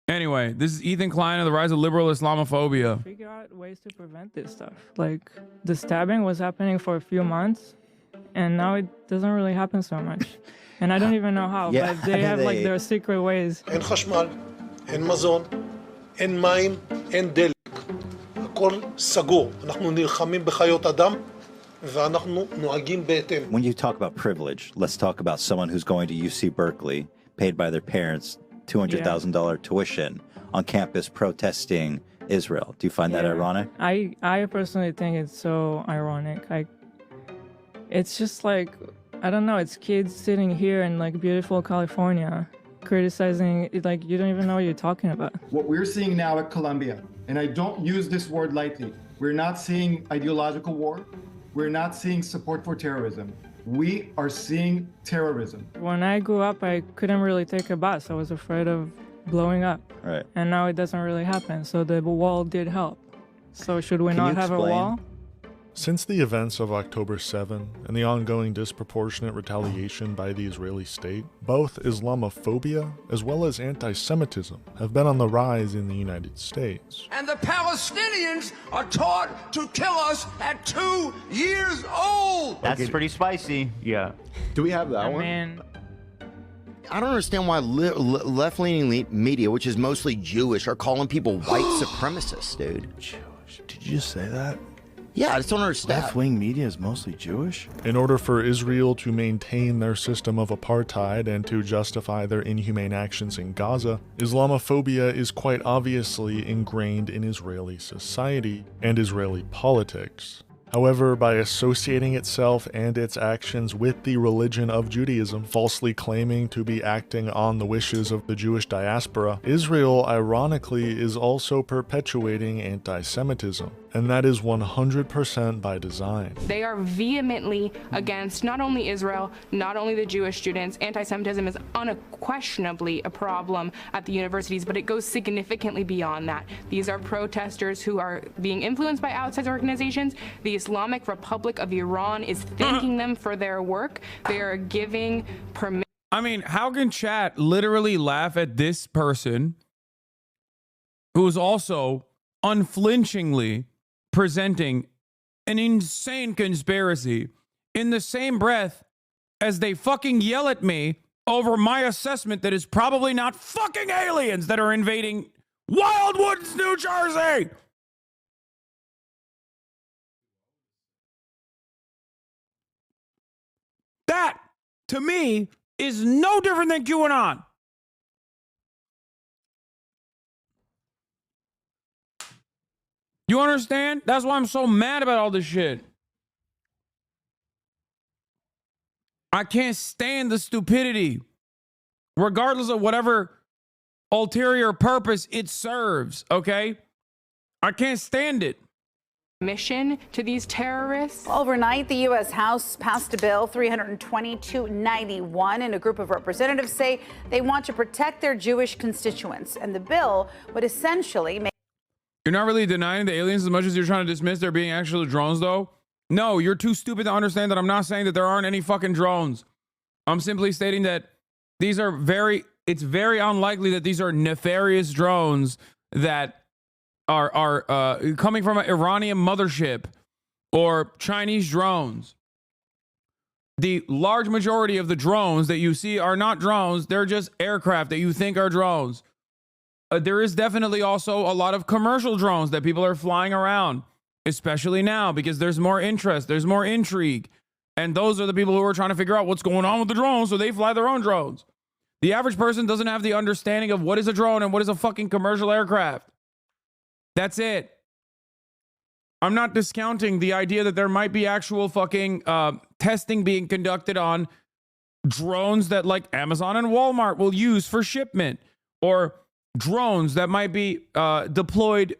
Anyway, this is Ethan Klein of the Rise of Liberal Islamophobia. Figure out ways to prevent this stuff. Like, the stabbing was happening for a few months, and now it doesn't really happen so much. And I don't even know how, but they have like their secret ways. אין חשמל, אין מזון, אין מים, אין דלק. הכל סגור. אנחנו נלחמים בחיות אדם, ואנחנו נוהגים בהתאם. When you talk about privilege, let's talk about someone who's going to UC Berkeley, paid by their parents $200,000 tuition on campus protesting Israel. Do you find that ironic? I personally think it's so ironic. It's just like, I don't know, it's kids sitting here in like beautiful California criticizing, like, you don't even know what you're talking about. What we're seeing now at Columbia, and I don't use this word lightly, we're not seeing ideological war. We're not seeing support for terrorism. We are seeing terrorism. When I grew up, I couldn't really take a bus. I was afraid of blowing up. Right. And now it doesn't really happen. So the wall did help. So should we not have a wall? Since the events of October 7 and the ongoing disproportionate retaliation by the Israeli state, both Islamophobia as well as anti-Semitism have been on the rise in the United States. And the Palestinians are taught to kill us at 2 years old. That's pretty spicy. Yeah. Do we have that one? Man, I don't understand why left-leaning media, which is mostly Jewish, are calling people white supremacists, dude. Jewish. Did you just say that? Yeah, I just don't understand. Left-wing media is mostly Jewish? In order for Israel to maintain their system of apartheid and to justify their inhumane actions in Gaza, Islamophobia is quite obviously ingrained in Israeli society and Israeli politics. However, by associating itself and its actions with the religion of Judaism, falsely claiming to be acting on the wishes of the Jewish diaspora, Israel, ironically, is also perpetuating anti-Semitism. And that is 100% by design. They are vehemently against not only Israel, not only the Jewish students. Anti-Semitism is unquestionably a problem at the universities, but it goes significantly beyond that. These are protesters who are being influenced by outside organizations. The Islamic Republic of Iran is thanking them for their work. They are giving permission. I mean, how can chat literally laugh at this person who is also unflinchingly presenting an insane conspiracy in the same breath as they fucking yell at me over my assessment that is probably not fucking aliens that are invading Wildwoods, New Jersey? That, to me, is no different than QAnon. You understand? That's why I'm so mad about all this shit. I can't stand the stupidity, regardless of whatever ulterior purpose it serves, okay? I can't stand it. Mission to these terrorists. Overnight, the U.S. House passed a bill 32291, and a group of representatives say they want to protect their Jewish constituents. And the bill would essentially make... You're not really denying the aliens as much as you're trying to dismiss there being actual drones, though? No, you're too stupid to understand that I'm not saying that there aren't any fucking drones. I'm simply stating that these are it's very unlikely that these are nefarious drones that are coming from an Iranian mothership or Chinese drones. The large majority of the drones that you see are not drones. They're just aircraft that you think are drones. There is definitely also a lot of commercial drones that people are flying around, especially now because there's more interest, there's more intrigue. And those are the people who are trying to figure out what's going on with the drones, so they fly their own drones. The average person doesn't have the understanding of what is a drone and what is a fucking commercial aircraft. That's it. I'm not discounting the idea that there might be actual fucking testing being conducted on drones that like Amazon and Walmart will use for shipment, or drones that might be deployed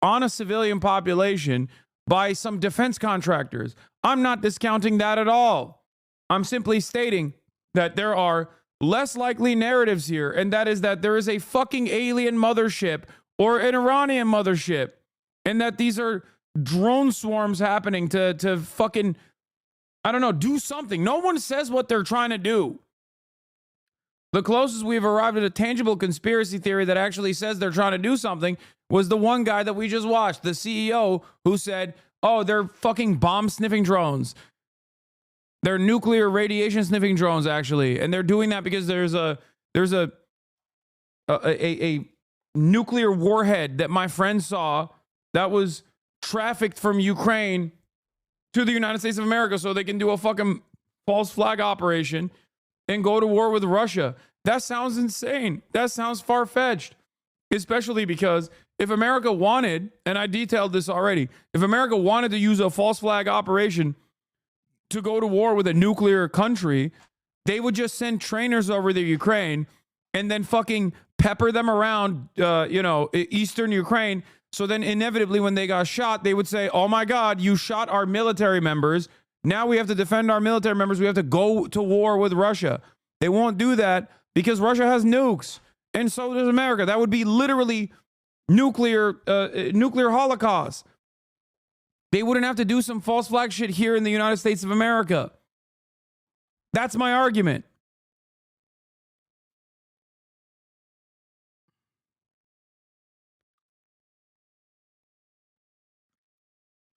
on a civilian population by some defense contractors. I'm not discounting that at all. I'm simply stating that there are less likely narratives here, and that is that there is a fucking alien mothership or an Iranian mothership, and that these are drone swarms happening to fucking, I don't know, do something. No one says what they're trying to do. The closest we've arrived at a tangible conspiracy theory that actually says they're trying to do something was the one guy that we just watched, the CEO, who said, oh, they're fucking bomb-sniffing drones. They're nuclear radiation sniffing drones, actually. And they're doing that because there's a nuclear warhead that my friend saw that was trafficked from Ukraine to the United States of America so they can do a fucking false flag operation and go to war with Russia. That sounds insane. That sounds far-fetched, especially because if America wanted, and I detailed this already, if America wanted to use a false flag operation to go to war with a nuclear country, they would just send trainers over to Ukraine and then fucking pepper them around, Eastern Ukraine. So then inevitably when they got shot, they would say, oh my God, you shot our military members. Now we have to defend our military members. We have to go to war with Russia. They won't do that because Russia has nukes. And so does America. That would be literally nuclear holocaust. They wouldn't have to do some false flag shit here in the United States of America. That's my argument.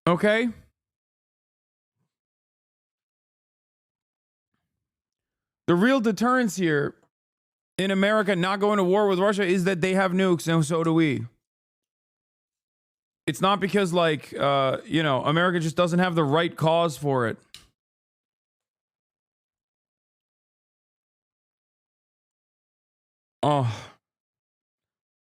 Okay? The real deterrence here in America not going to war with Russia is that they have nukes, and so do we. It's not because, America just doesn't have the right cause for it. Oh.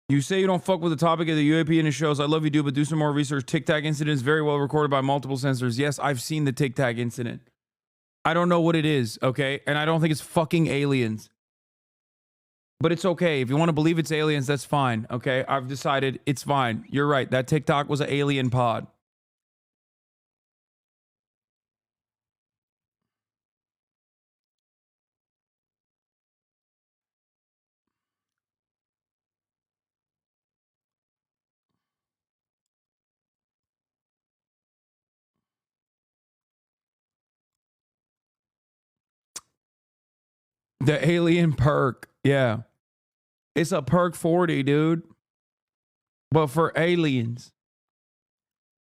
You say you don't fuck with the topic of the UAP and it shows. I love you, dude, but do some more research. Tic Tac incident is very well recorded by multiple sensors. Yes, I've seen the Tic Tac incident. I don't know what it is, okay? And I don't think it's fucking aliens. But it's okay. If you want to believe it's aliens, that's fine, okay? I've decided it's fine. You're right. That TikTok was an alien pod. The alien perk. Yeah. It's a perk 40, dude. But for aliens.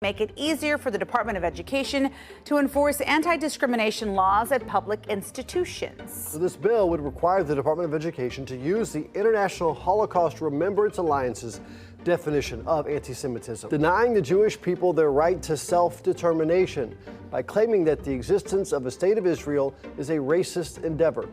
Make it easier for the Department of Education to enforce anti-discrimination laws at public institutions. So this bill would require the Department of Education to use the International Holocaust Remembrance Alliance's definition of anti-Semitism, denying the Jewish people their right to self-determination by claiming that the existence of a state of Israel is a racist endeavor.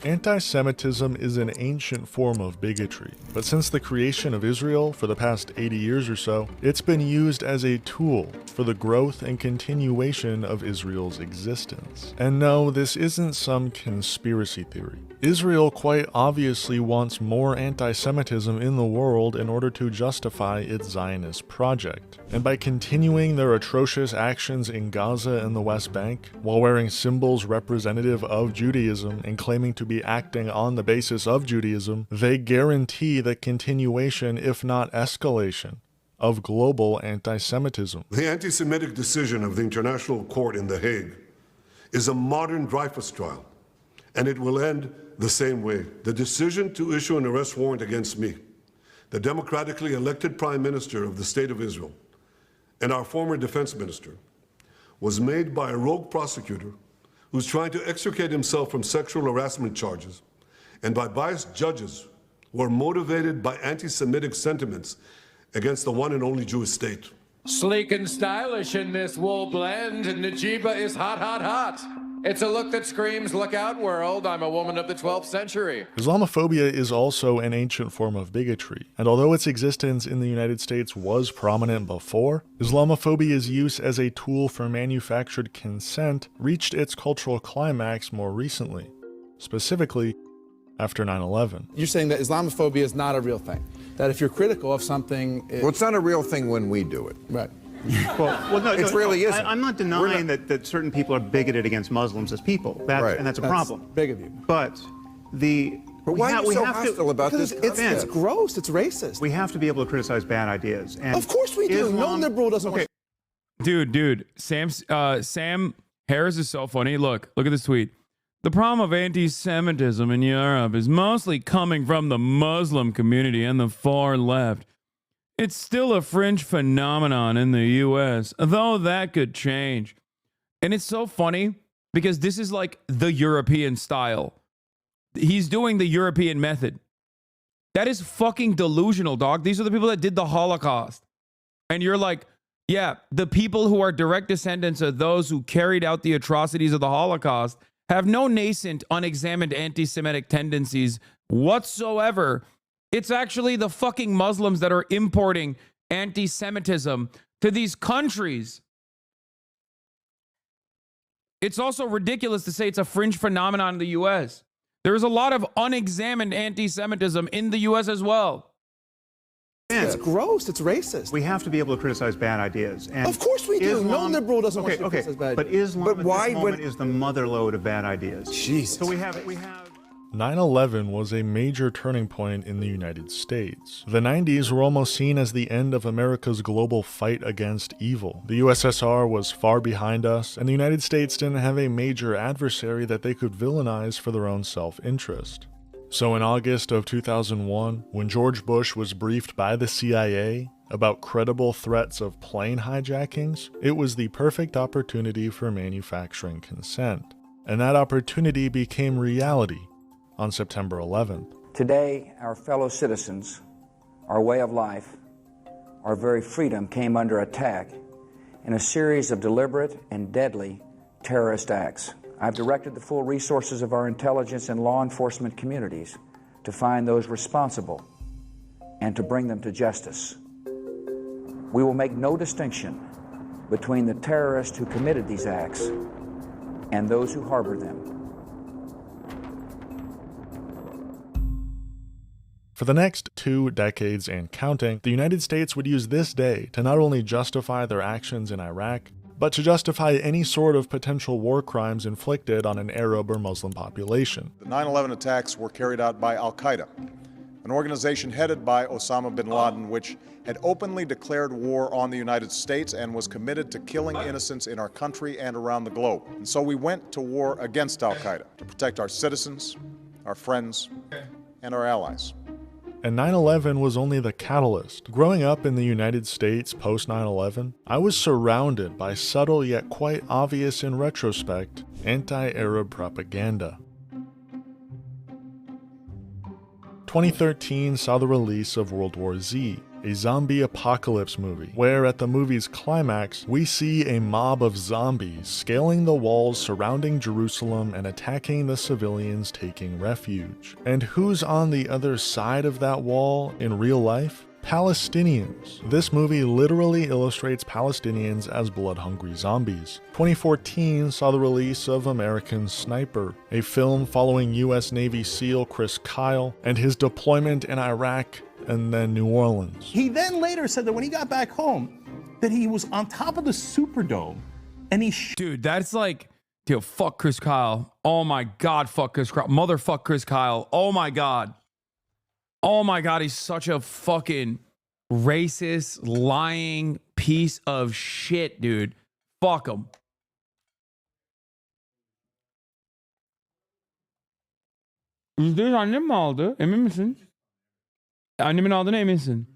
Anti-Semitism is an ancient form of bigotry, but since the creation of Israel for the past 80 years or so, it's been used as a tool for the growth and continuation of Israel's existence. And no, this isn't some conspiracy theory. Israel quite obviously wants more anti-Semitism in the world in order to justify its Zionist project. And by continuing their atrocious actions in Gaza and the West Bank, while wearing symbols representative of Judaism and claiming to be acting on the basis of Judaism, they guarantee the continuation, if not escalation, of global anti-Semitism. The anti-Semitic decision of the International Court in The Hague is a modern Dreyfus trial, and it will end the same way. The decision to issue an arrest warrant against me, the democratically elected Prime Minister of the State of Israel, and our former defense minister, was made by a rogue prosecutor who's trying to extricate himself from sexual harassment charges, and by biased judges who are motivated by anti-Semitic sentiments against the one and only Jewish state. Sleek and stylish in this wool blend, Najiba is hot, hot, hot. It's a look that screams, look out world, I'm a woman of the 12th century. Islamophobia is also an ancient form of bigotry, and although its existence in the United States was prominent before, Islamophobia's use as a tool for manufactured consent reached its cultural climax more recently, specifically after 9/11. You're saying that Islamophobia is not a real thing, that if you're critical of something... Well, it's not a real thing when we do it. Right. Well, no, it really isn't. I'm not denying that certain people are bigoted against Muslims as people, and that's a problem. Big of you. But why are you so hostile about this? It's gross. It's racist. We have to be able to criticize bad ideas. And of course we do. No liberal doesn't want. Dude, Sam Harris is so funny. Look at this tweet. The problem of anti-Semitism in Europe is mostly coming from the Muslim community and the far left. It's still a fringe phenomenon in the US, though that could change. And it's so funny because this is like the European style. He's doing the European method. That is fucking delusional, dog. These are the people that did the Holocaust. And you're like, yeah, the people who are direct descendants of those who carried out the atrocities of the Holocaust have no nascent, unexamined anti-Semitic tendencies whatsoever. It's actually the fucking Muslims that are importing anti-Semitism to these countries. It's also ridiculous to say it's a fringe phenomenon in the US. There's a lot of unexamined anti-Semitism in the US as well. It's gross. It's racist. We have to be able to criticize bad ideas. And of course we do. No liberal doesn't want to criticize bad ideas. But Islam at this moment is the motherlode of bad ideas. Jesus. So we have 9/11 was a major turning point in the United States. The 90s were almost seen as the end of America's global fight against evil. The USSR was far behind us, and the United States didn't have a major adversary that they could villainize for their own self-interest. So in August of 2001, when George Bush was briefed by the CIA about credible threats of plane hijackings, it was the perfect opportunity for manufacturing consent. And that opportunity became reality on September 11th. Today, our fellow citizens, our way of life, our very freedom came under attack in a series of deliberate and deadly terrorist acts. I've directed the full resources of our intelligence and law enforcement communities to find those responsible and to bring them to justice. We will make no distinction between the terrorists who committed these acts and those who harbored them. For the next 2 decades and counting, the United States would use this day to not only justify their actions in Iraq, but to justify any sort of potential war crimes inflicted on an Arab or Muslim population. The 9/11 attacks were carried out by Al-Qaeda, an organization headed by Osama bin Laden, which had openly declared war on the United States and was committed to killing innocents in our country and around the globe. And so we went to war against Al-Qaeda to protect our citizens, our friends, and our allies. And 9/11 was only the catalyst. Growing up in the United States post 9/11, I was surrounded by subtle yet quite obvious in retrospect anti-Arab propaganda. 2013 saw the release of World War Z, a zombie apocalypse movie, where at the movie's climax, we see a mob of zombies scaling the walls surrounding Jerusalem and attacking the civilians taking refuge. And who's on the other side of that wall in real life? Palestinians. This movie literally illustrates Palestinians as blood-hungry zombies. 2014 saw the release of American Sniper, a film following US Navy SEAL Chris Kyle and his deployment in Iraq and then New Orleans. He then later said that when he got back home, that he was on top of the Superdome and he Dude, that's like, dude, fuck Chris Kyle. Oh my God, fuck Chris Kyle. Motherfuck Chris Kyle. Oh my God. Oh my God, he's such a fucking racist, lying piece of shit, dude. Fuck him. %100 annem mi aldı? Emin misin? Annemin aldığına eminsin.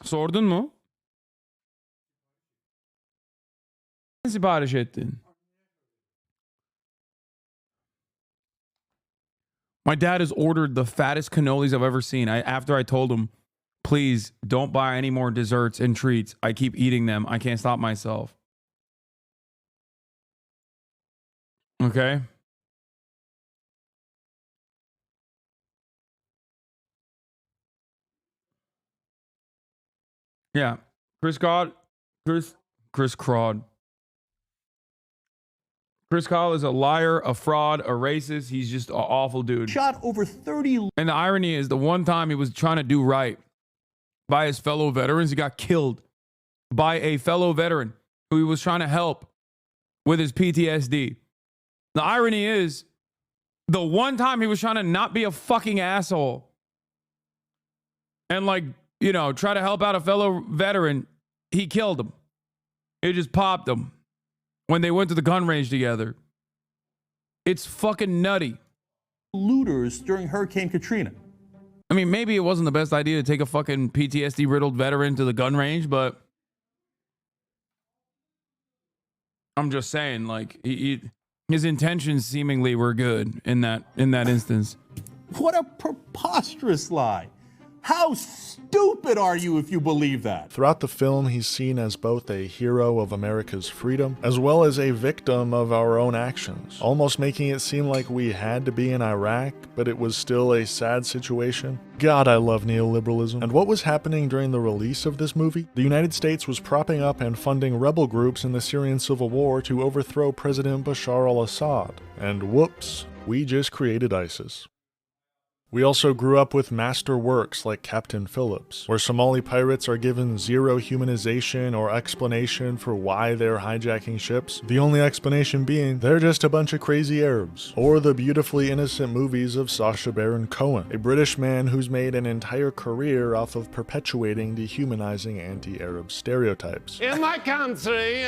Sordun mu? Sipariş ettin. My dad has ordered the fattest cannolis I've ever seen. After I told him, please don't buy any more desserts and treats. I keep eating them. I can't stop myself. Okay. Yeah. Chris Kyle is a liar, a fraud, a racist. He's just an awful dude. Shot over 30. And the irony is, the one time he was trying to do right by his fellow veterans, he got killed by a fellow veteran who he was trying to help with his PTSD. The irony is, the one time he was trying to not be a fucking asshole and, like, you know, try to help out a fellow veteran, he killed him. He just popped him when they went to the gun range together. It's fucking nutty. Looters during Hurricane Katrina. I mean, maybe it wasn't the best idea to take a fucking PTSD-riddled veteran to the gun range, but I'm just saying, like, his intentions seemingly were good in that instance. What a preposterous lie. How stupid are you if you believe that? Throughout the film, he's seen as both a hero of America's freedom, as well as a victim of our own actions, almost making it seem like we had to be in Iraq, but it was still a sad situation. God, I love neoliberalism. And what was happening during the release of this movie? The United States was propping up and funding rebel groups in the Syrian civil war to overthrow President Bashar al-Assad. And whoops, we just created ISIS. We also grew up with master works like Captain Phillips, where Somali pirates are given zero humanization or explanation for why they're hijacking ships, the only explanation being they're just a bunch of crazy Arabs. Or the beautifully innocent movies of Sacha Baron Cohen, a British man who's made an entire career off of perpetuating dehumanizing anti-Arab stereotypes. In my country,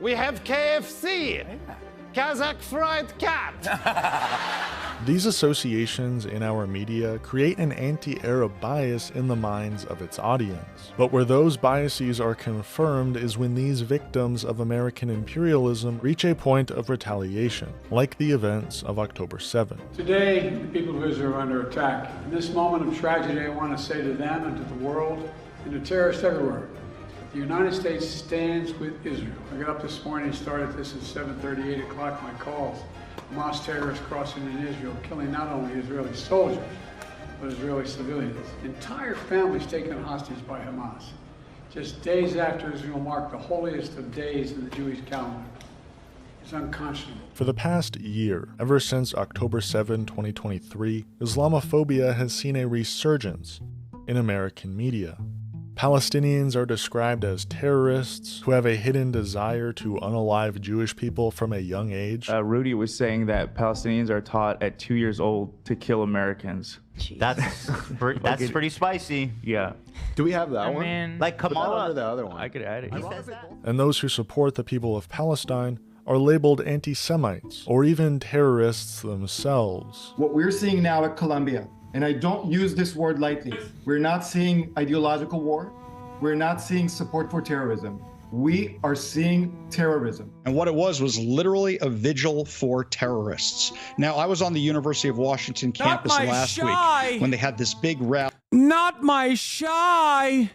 we have KFC. Kazakh fried cat. These associations in our media create an anti-Arab bias in the minds of its audience. But where those biases are confirmed is when these victims of American imperialism reach a point of retaliation, like the events of October 7. Today, the people of Israel are under attack. In this moment of tragedy, I want to say to them and to the world and to terrorists everywhere, the United States stands with Israel. I got up this morning and started this at 7:30, 8 o'clock, my calls. Hamas terrorists crossing in Israel, killing not only Israeli soldiers, but Israeli civilians. Entire families taken hostage by Hamas. Just days after Israel marked the holiest of days in the Jewish calendar. It's unconscionable. For the past year, ever since October 7, 2023, Islamophobia has seen a resurgence in American media. Palestinians are described as terrorists who have a hidden desire to unalive Jewish people from a young age. Rudy was saying that Palestinians are taught at 2 years old to kill Americans. That's pretty spicy. Yeah. Do we have that one? Like Kamala. The other one. I could add it. And those who support the people of Palestine are labeled anti-Semites or even terrorists themselves. What we're seeing now at Columbia, and I don't use this word lightly, we're not seeing ideological war. We're not seeing support for terrorism. We are seeing terrorism. And what it was literally a vigil for terrorists. Now, I was on the University of Washington campus last week when they had this big rally. Not my shy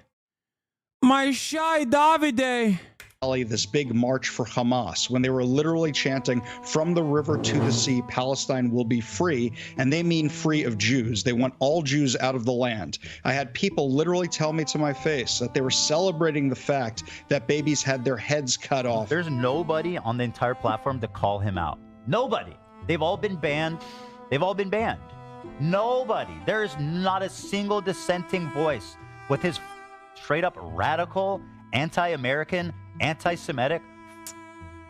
Davide. This big march for Hamas, when they were literally chanting from the river to the sea, Palestine will be free, and they mean free of Jews. They want all Jews out of the land. I had people literally tell me to my face that they were celebrating the fact that babies had their heads cut off. There's nobody on the entire platform to call him out. Nobody. They've all been banned. Nobody. There's not a single dissenting voice with his straight up radical, anti-American, anti-Semitic,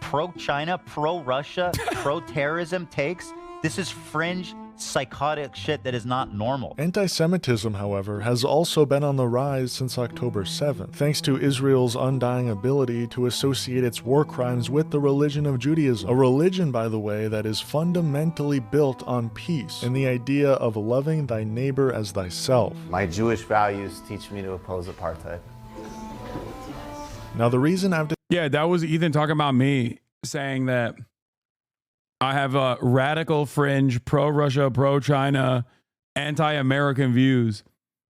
pro-China, pro-Russia, pro-terrorism takes. This is fringe, psychotic shit that is not normal. Anti-Semitism, however, has also been on the rise since October 7th, thanks to Israel's undying ability to associate its war crimes with the religion of Judaism. A religion, by the way, that is fundamentally built on peace and the idea of loving thy neighbor as thyself. My Jewish values teach me to oppose apartheid. Now, the reason that was Ethan talking about me, saying that I have radical fringe, pro-Russia, pro-China, anti-American views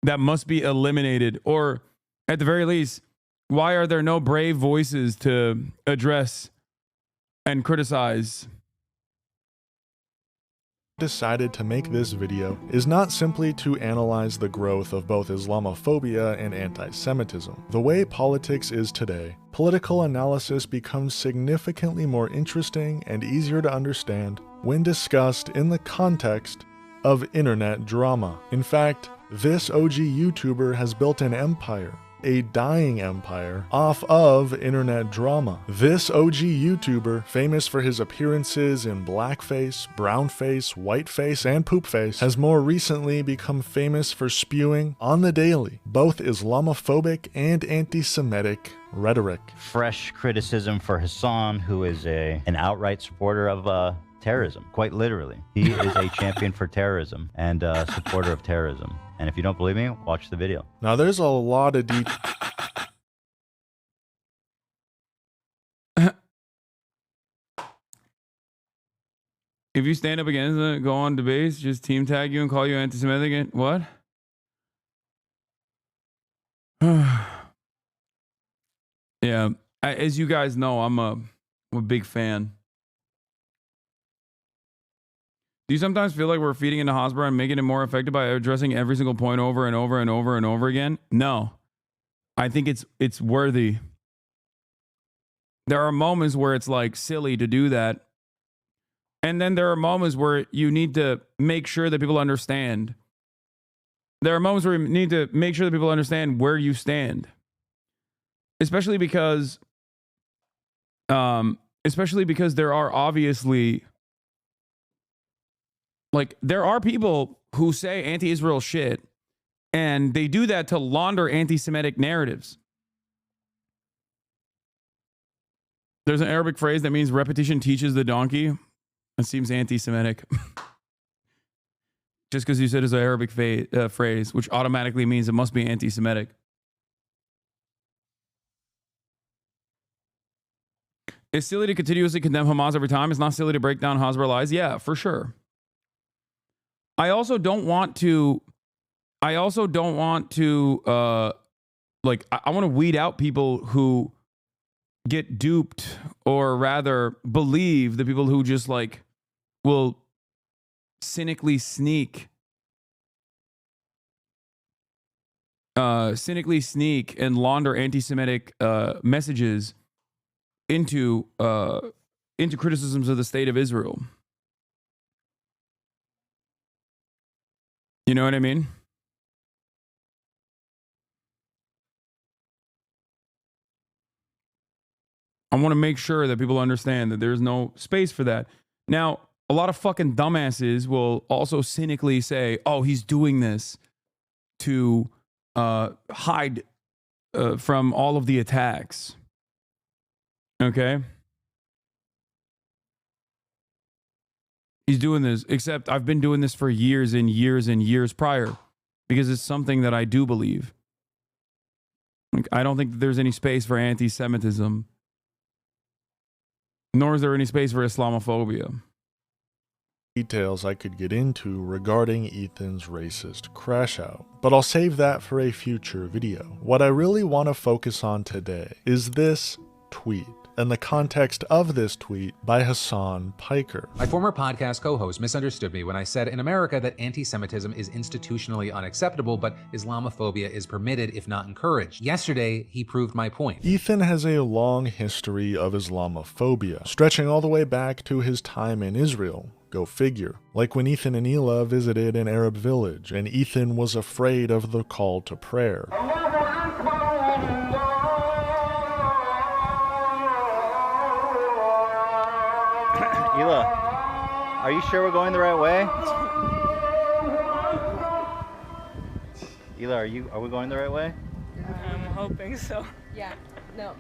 that must be eliminated. Or at the very least, why are there no brave voices to address and criticize? Decided to make this video is not simply to analyze the growth of both Islamophobia and anti-Semitism. The way politics is today, political analysis becomes significantly more interesting and easier to understand when discussed in the context of internet drama. In fact, this OG YouTuber has built an empire, a dying empire, off of internet drama. This OG YouTuber, famous for his appearances in blackface, brownface, whiteface, and poopface, has more recently become famous for spewing, on the daily, both Islamophobic and anti-Semitic rhetoric. Fresh criticism for Hasan, who is an outright supporter of terrorism, quite literally. He is a champion for terrorism and a supporter of terrorism. And if you don't believe me, watch the video. Now, there's a lot of deep. If you stand up against it, go on debates, just team tag you and call you anti-Semitic. What? Yeah, as you guys know, I'm a big fan. Do you sometimes feel like we're feeding into Hosborough and making it more effective by addressing every single point over and over and over and over again? No. I think it's worthy. There are moments where it's like silly to do that. And then there are moments where you need to make sure that people understand. There are moments where you need to make sure that people understand where you stand. Especially because there are obviously, like, there are people who say anti-Israel shit, and they do that to launder anti-Semitic narratives. There's an Arabic phrase that means repetition teaches the donkey. It seems anti-Semitic. Just because you said it's an Arabic phrase, which automatically means it must be anti-Semitic. It's silly to continuously condemn Hamas every time. It's not silly to break down Hosborough lies. Yeah, for sure. I also don't want to I want to weed out people who get duped, or rather believe the people who just like will cynically sneak and launder anti-Semitic messages into criticisms of the state of Israel. You know what I mean? I want to make sure that people understand that there's no space for that. Now, a lot of fucking dumbasses will also cynically say, oh, he's doing this to hide from all of the attacks. Okay? He's doing this, except I've been doing this for years and years and years prior, because it's something that I do believe. Like, I don't think that there's any space for anti-Semitism, nor is there any space for Islamophobia. Details I could get into regarding Ethan's racist crash out, but I'll save that for a future video. What I really want to focus on today is this tweet, and the context of this tweet by Hasan Piker. My former podcast co-host misunderstood me when I said in America that anti-Semitism is institutionally unacceptable, but Islamophobia is permitted if not encouraged. Yesterday, he proved my point. Ethan has a long history of Islamophobia, stretching all the way back to his time in Israel. Go figure. Like when Ethan and Hila visited an Arab village, and Ethan was afraid of the call to prayer. Hila, are you sure we're going the right way? Hila, are we going the right way? I'm hoping so. Yeah, no.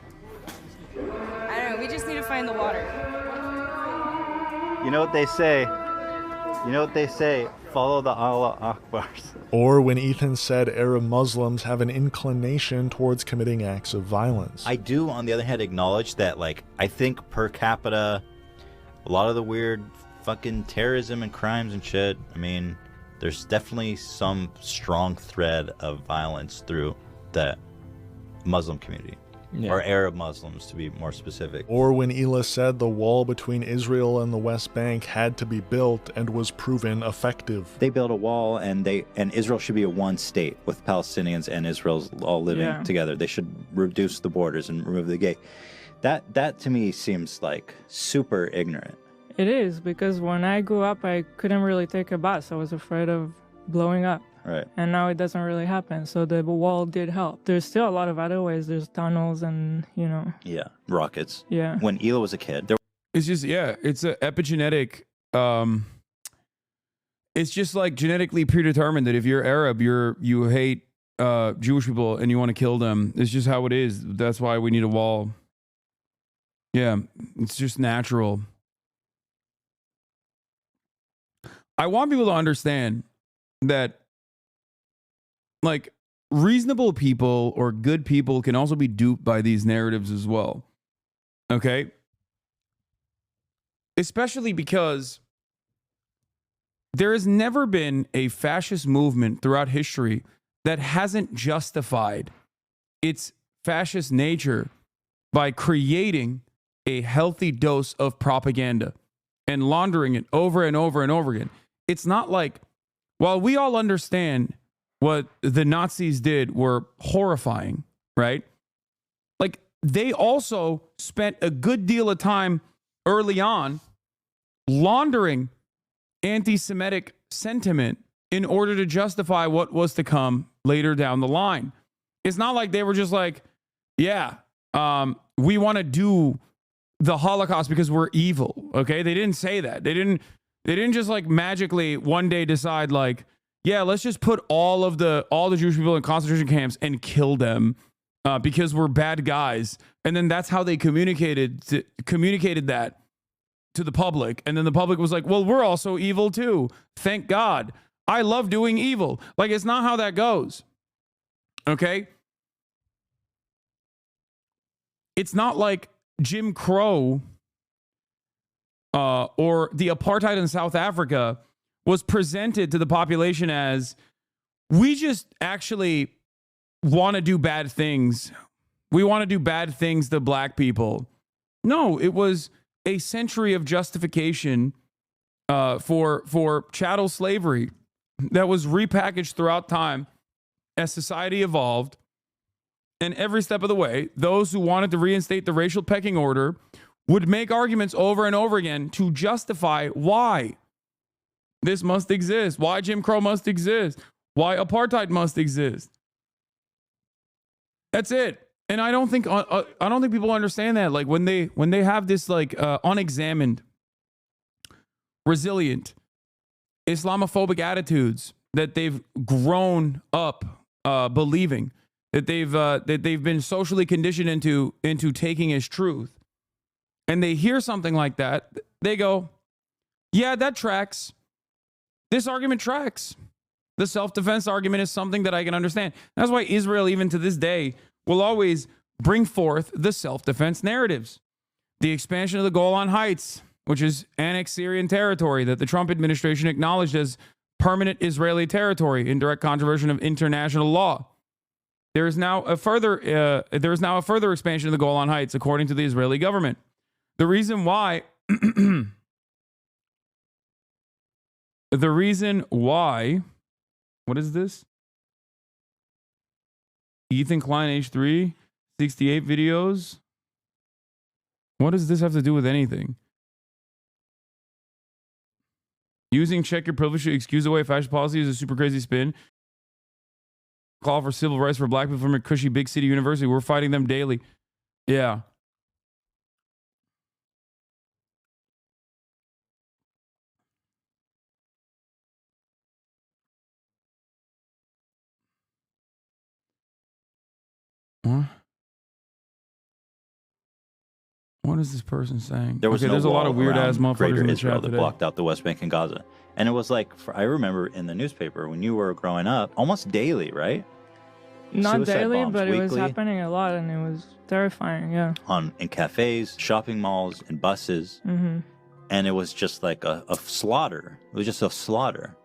I don't know, we just need to find the water. You know what they say? Follow the Allah Akbars. Or when Ethan said Arab Muslims have an inclination towards committing acts of violence. I do, on the other hand, acknowledge that, like, I think per capita, a lot of the weird fucking terrorism and crimes and shit, I mean, there's definitely some strong thread of violence through the Muslim community. Yeah. Or Arab Muslims, to be more specific. Or when Hila said the wall between Israel and the West Bank had to be built and was proven effective. They built a wall, and Israel should be a one state with Palestinians and Israel's all living together. They should reduce the borders and remove the gate. That to me seems like super ignorant. It is, because when I grew up, I couldn't really take a bus. I was afraid of blowing up. Right. And now it doesn't really happen. So the wall did help. There's still a lot of other ways. There's tunnels and, you know. Yeah, rockets. Yeah. When Hila was a kid, it's just, it's an epigenetic. It's just like genetically predetermined that if you're Arab, you hate Jewish people and you want to kill them. It's just how it is. That's why we need a wall. Yeah, it's just natural. I want people to understand that, like, reasonable people or good people can also be duped by these narratives as well. Okay? Especially because there has never been a fascist movement throughout history that hasn't justified its fascist nature by creating a healthy dose of propaganda and laundering it over and over and over again. It's not like, while we all understand what the Nazis did were horrifying, right? Like, they also spent a good deal of time early on laundering anti-Semitic sentiment in order to justify what was to come later down the line. It's not like they were just like, yeah, we want to do the Holocaust because we're evil. Okay, they didn't say that. They didn't just like magically one day decide like, yeah, let's just put all the Jewish people in concentration camps and kill them because we're bad guys. And then that's how they communicated that to the public. And then the public was like, well, we're also evil too. Thank God. I love doing evil. Like, it's not how that goes. Okay? It's not like Jim Crow or the apartheid in South Africa was presented to the population as, we just actually want to do bad things. We want to do bad things to black people. No, it was a century of justification for chattel slavery that was repackaged throughout time as society evolved. And every step of the way, those who wanted to reinstate the racial pecking order would make arguments over and over again to justify why this must exist, why Jim Crow must exist, why apartheid must exist. That's it. And I don't think people understand that. Like, when they have this like unexamined, resilient, Islamophobic attitudes that they've grown up believing, that they've been socially conditioned into taking as truth, and they hear something like that, they go, yeah, that tracks. This argument tracks. The self-defense argument is something that I can understand. That's why Israel, even to this day, will always bring forth the self-defense narratives. The expansion of the Golan Heights, which is annexed Syrian territory that the Trump administration acknowledged as permanent Israeli territory in direct contravention of international law. There is now a further expansion of the Golan Heights, according to the Israeli government. The reason why, what is this? Ethan Klein H3, 68 videos. What does this have to do with anything? Using check your privilege to excuse away fascist policy is a super crazy spin. Call for civil rights for black people from a cushy big city university. We're fighting them daily. Yeah. What is this person saying? There was there's a lot of weird ass motherfuckers in the Israel chat that today. blocked out the West Bank and Gaza. And it was like, I remember in the newspaper when you were growing up, almost daily, right? Not Suicide daily, bombs but it was weekly happening a lot, and it was terrifying. Yeah. in cafes, shopping malls, and buses. Mm-hmm. And it was just like a slaughter. It was just a slaughter.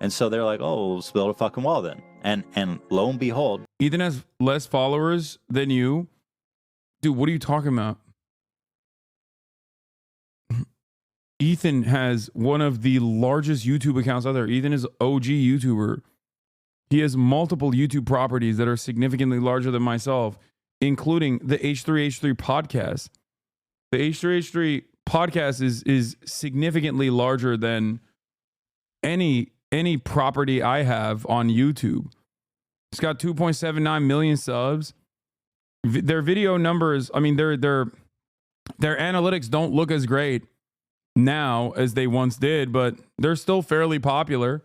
And so they're like, oh, let's build a fucking wall then. And lo and behold, Ethan has less followers than you. Dude, what are you talking about? Ethan has one of the largest YouTube accounts out there. Ethan is OG YouTuber. He has multiple YouTube properties that are significantly larger than myself, including the H3H3 podcast. The H3H3 podcast is significantly larger than any property I have on YouTube. It's got 2.79 million subs. Their video numbers, I mean, their analytics don't look as great now as they once did, but they're still fairly popular.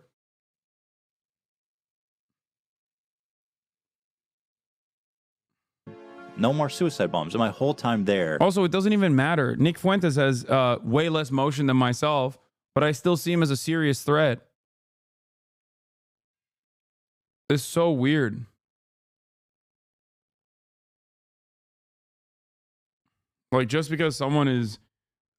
no more suicide bombs. And my whole time there. Also, it doesn't even matter. Nick Fuentes has way less motion than myself, but I still see him as a serious threat. It's so weird. Like, just because someone is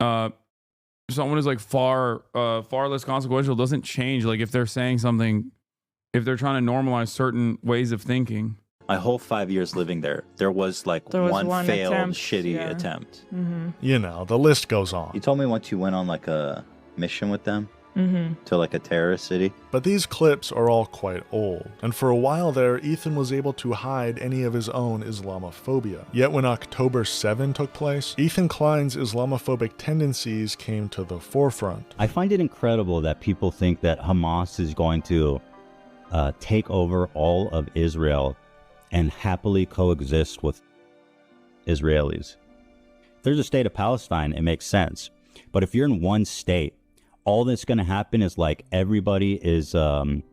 like far less consequential doesn't change. Like, if they're saying something, if they're trying to normalize certain ways of thinking. My whole 5 years living there was one failed, shitty attempt. Mm-hmm. You know, the list goes on. You told me once you went on like a mission with them to like a terrorist city. But these clips are all quite old, and for a while there, Ethan was able to hide any of his own Islamophobia. Yet when October 7 took place, Ethan Klein's Islamophobic tendencies came to the forefront. I find it incredible that people think that Hamas is going to take over all of Israel and happily coexist with Israelis. If there's a state of Palestine, it makes sense. But if you're in one state, all that's going to happen is like everybody is trying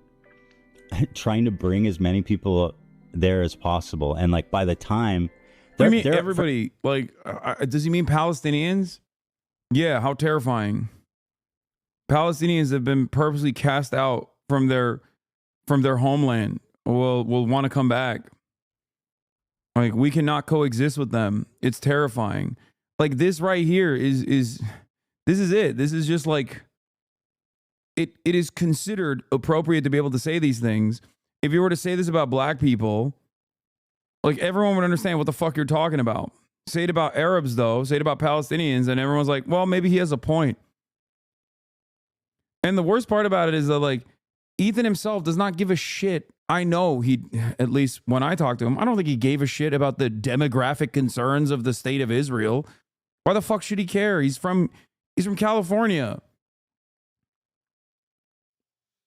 to bring as many people there as possible. And like by the time... What do you mean everybody? Like, does he mean Palestinians? Yeah, how terrifying. Palestinians have been purposely cast out from their homeland. Will want to come back. Like, we cannot coexist with them. It's terrifying. Like, this right here is this is it. This is just like, it is considered appropriate to be able to say these things. If you were to say this about black people, like, everyone would understand what the fuck you're talking about. Say it about Arabs, though. Say it about Palestinians, and everyone's like, well, maybe he has a point. And the worst part about it is that, like, Ethan himself does not give a shit. I know he, at least when I talked to him, I don't think he gave a shit about the demographic concerns of the state of Israel. Why the fuck should he care? He's from California.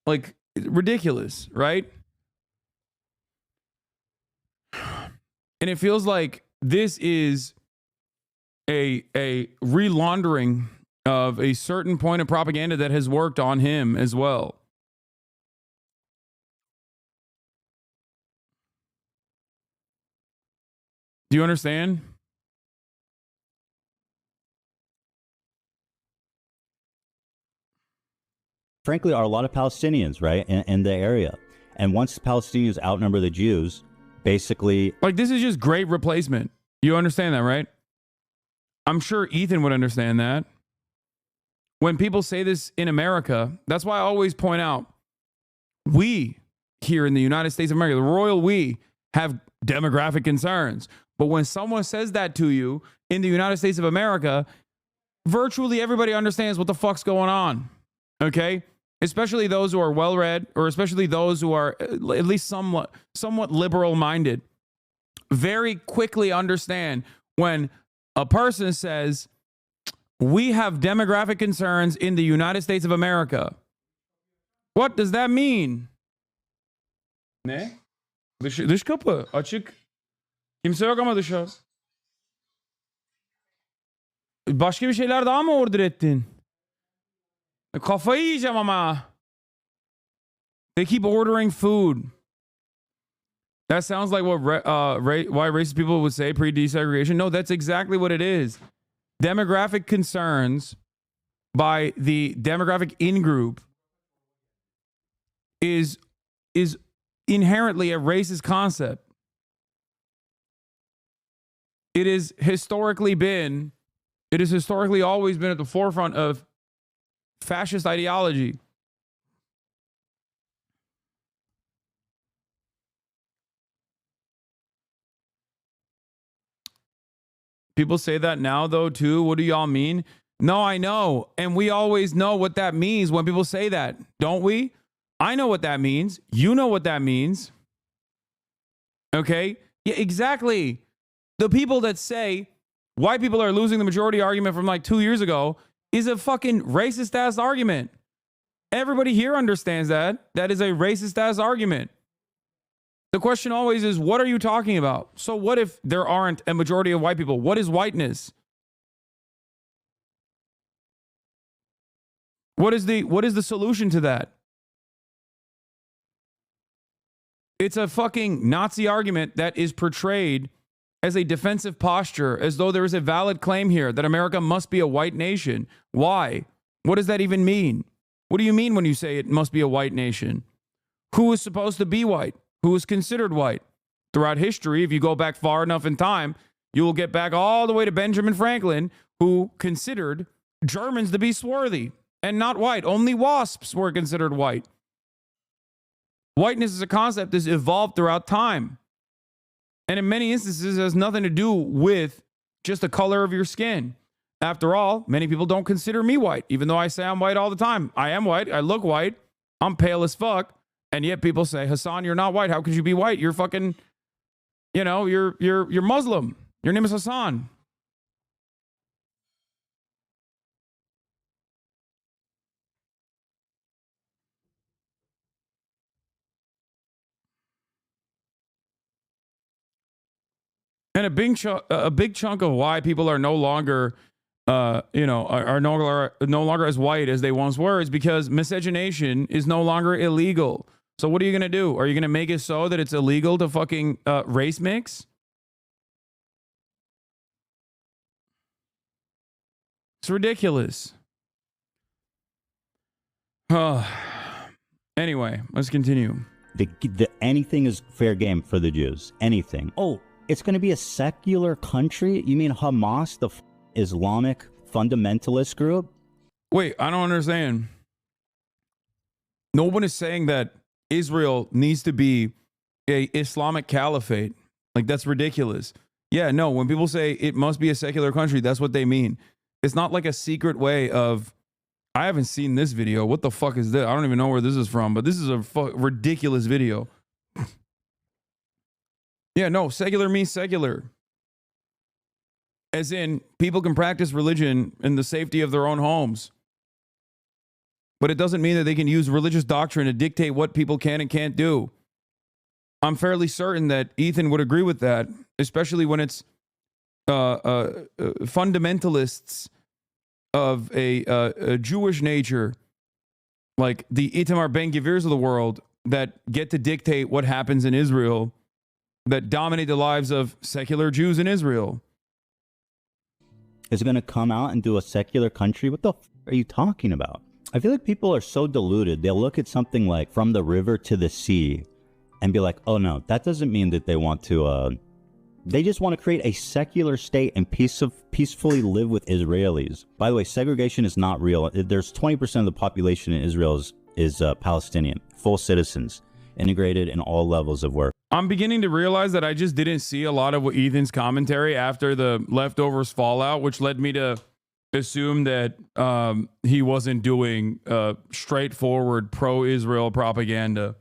Like, ridiculous, right? And it feels like this is a relaundering of a certain point of propaganda that has worked on him as well. Do you understand? Frankly, are a lot of Palestinians, right, in the area. And once the Palestinians outnumber the Jews, basically... Like, this is just great replacement. You understand that, right? I'm sure Ethan would understand that. When people say this in America, that's why I always point out, we here in the United States of America, the royal we, have demographic concerns. But when someone says that to you in the United States of America, virtually everybody understands what the fuck's going on. Okay? Especially those who are well-read, or especially those who are at least somewhat liberal-minded, very quickly understand when a person says, we have demographic concerns in the United States of America. What does that mean? Ne? Dış kapı açık. Kimse yok ama dışarı. Başka bir şeyler daha mı order ettin? Kafayı yiyeceğim ama. They keep ordering food. That sounds like what why racist people would say pre-desegregation. No, that's exactly what it is. Demographic concerns by the demographic in-group is inherently a racist concept. It has historically always been at the forefront of fascist ideology. People say that now, though, too. What do y'all mean? No, I know. And we always know what that means when people say that, don't we? I know what that means. You know what that means. Okay? Yeah, exactly. The people that say white people are losing the majority argument from like 2 years ago is a fucking racist ass argument. Everybody here understands that. That is a racist ass argument. The question always is, what are you talking about? So what if there aren't a majority of white people? What is whiteness? What is the solution to that? It's a fucking Nazi argument that is portrayed as a defensive posture, as though there is a valid claim here that America must be a white nation. Why? What does that even mean? What do you mean when you say it must be a white nation? Who is supposed to be white? Who is considered white? Throughout history, if you go back far enough in time, you will get back all the way to Benjamin Franklin, who considered Germans to be swarthy and not white. Only wasps were considered white. Whiteness as a concept has evolved throughout time. And in many instances, it has nothing to do with just the color of your skin. After all, many people don't consider me white, even though I say I'm white all the time. I am white. I look white. I'm pale as fuck. And yet people say, Hasan, you're not white. How could you be white? You're fucking, you know, you're Muslim. Your name is Hasan. And a big chunk of why people are no longer, are no longer as white as they once were is because miscegenation is no longer illegal. So what are you going to do? Are you going to make it so that it's illegal to fucking race mix? It's ridiculous. Anyway, let's continue. Anything is fair game for the Jews. Anything. Oh, it's going to be a secular country? You mean Hamas, the Islamic fundamentalist group? Wait, I don't understand. No one is saying that Israel needs to be a Islamic caliphate. Like, that's ridiculous. Yeah, no, when people say it must be a secular country, that's what they mean. It's not like a secret way of, I haven't seen this video. What the fuck is this? I don't even know where this is from, but this is a ridiculous video. Yeah, no, secular means secular. As in, people can practice religion in the safety of their own homes. But it doesn't mean that they can use religious doctrine to dictate what people can and can't do. I'm fairly certain that Ethan would agree with that, especially when it's fundamentalists of a Jewish nature, like the Itamar Ben-Gvirs of the world, that get to dictate what happens in Israel, that dominate the lives of secular Jews in Israel. Is going to come out and do a secular country? What the f are you talking about? I feel like people are so deluded. They'll look at something like From the River to the Sea and be like, oh no, that doesn't mean that they want to, they just want to create a secular state and peacefully live with Israelis. By the way, segregation is not real. There's 20% of the population in Israel is Palestinian, full citizens, integrated in all levels of work. I'm beginning to realize that I just didn't see a lot of Ethan's commentary after the leftovers fallout, which led me to assume that he wasn't doing straightforward pro-Israel propaganda.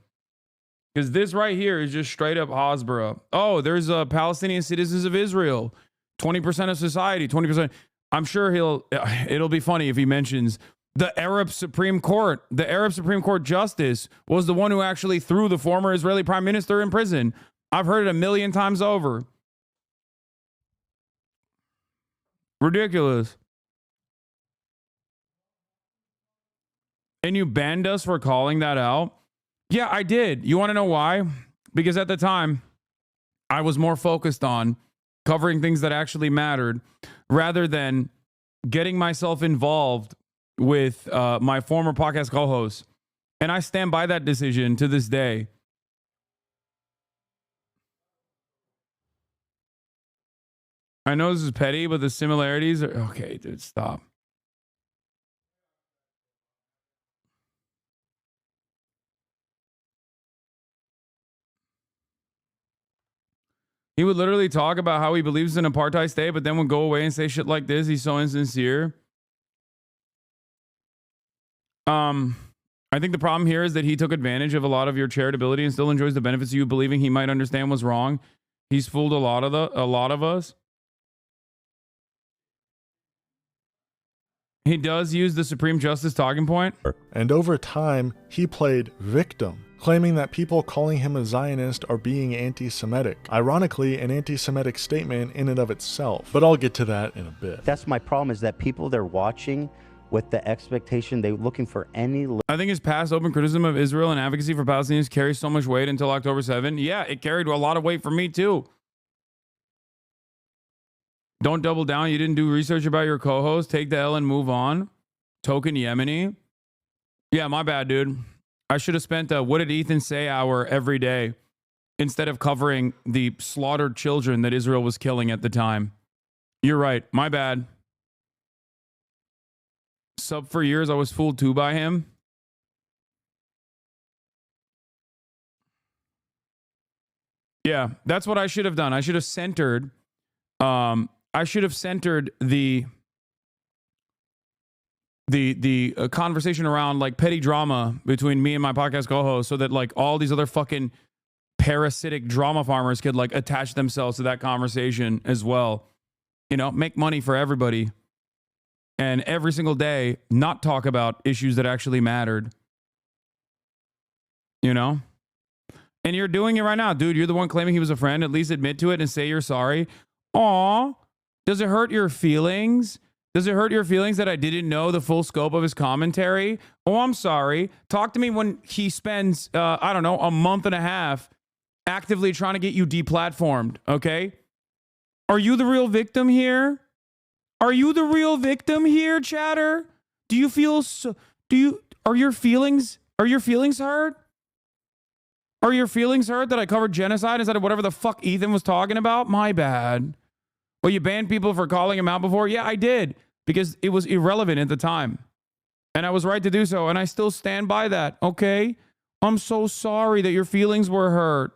Because this right here is just straight up Hasbara. Oh, there's Palestinian citizens of Israel. 20% of society, 20%. I'm sure it'll be funny if he mentions the Arab Supreme Court. The Arab Supreme Court justice was the one who actually threw the former Israeli prime minister in prison. I've heard it 1,000,000 times over. Ridiculous. And you banned us for calling that out? Yeah, I did. You want to know why? Because at the time, I was more focused on covering things that actually mattered rather than getting myself involved with my former podcast co-host. And I stand by that decision to this day. I know this is petty, but the similarities are... Okay, dude, stop. He would literally talk about how he believes in apartheid state, but then would go away and say shit like this. He's so insincere. I think the problem here is that he took advantage of a lot of your charitability and still enjoys the benefits of you believing he might understand what's wrong. He's fooled a lot of us. He does use the Supreme Justice talking point. And over time, he played victim, claiming that people calling him a Zionist are being anti-Semitic. Ironically, an anti-Semitic statement in and of itself. But I'll get to that in a bit. That's my problem, is that people, they're watching with the expectation, they're looking for any... I think his past open criticism of Israel and advocacy for Palestinians carries so much weight until October 7. Yeah, it carried a lot of weight for me too. Don't double down. You didn't do research about your co-host. Take the L and move on. token Yemeni. Yeah, my bad, dude. I should have spent a what did Ethan say hour every day instead of covering the slaughtered children that Israel was killing at the time. You're right. My bad. Sub for years, I was fooled too by him. Yeah, that's what I should have done. I should have centered the conversation around like petty drama between me and my podcast co-host so that like all these other fucking parasitic drama farmers could like attach themselves to that conversation as well. You know, make money for everybody. And every single day, not talk about issues that actually mattered. You know? And you're doing it right now, dude. You're the one claiming he was a friend. At least admit to it and say you're sorry. Aw. Does it hurt your feelings? Does it hurt your feelings that I didn't know the full scope of his commentary? Oh, I'm sorry. Talk to me when he spends, I don't know, a month and a half actively trying to get you deplatformed, okay? Are you the real victim here? Are you the real victim here, chatter? Do you feel so, are your feelings hurt? Are your feelings hurt that I covered genocide instead of whatever the fuck Ethan was talking about? My bad. Well, you banned people for calling him out before? Yeah, I did. Because it was irrelevant at the time. And I was right to do so. And I still stand by that, okay? I'm so sorry that your feelings were hurt.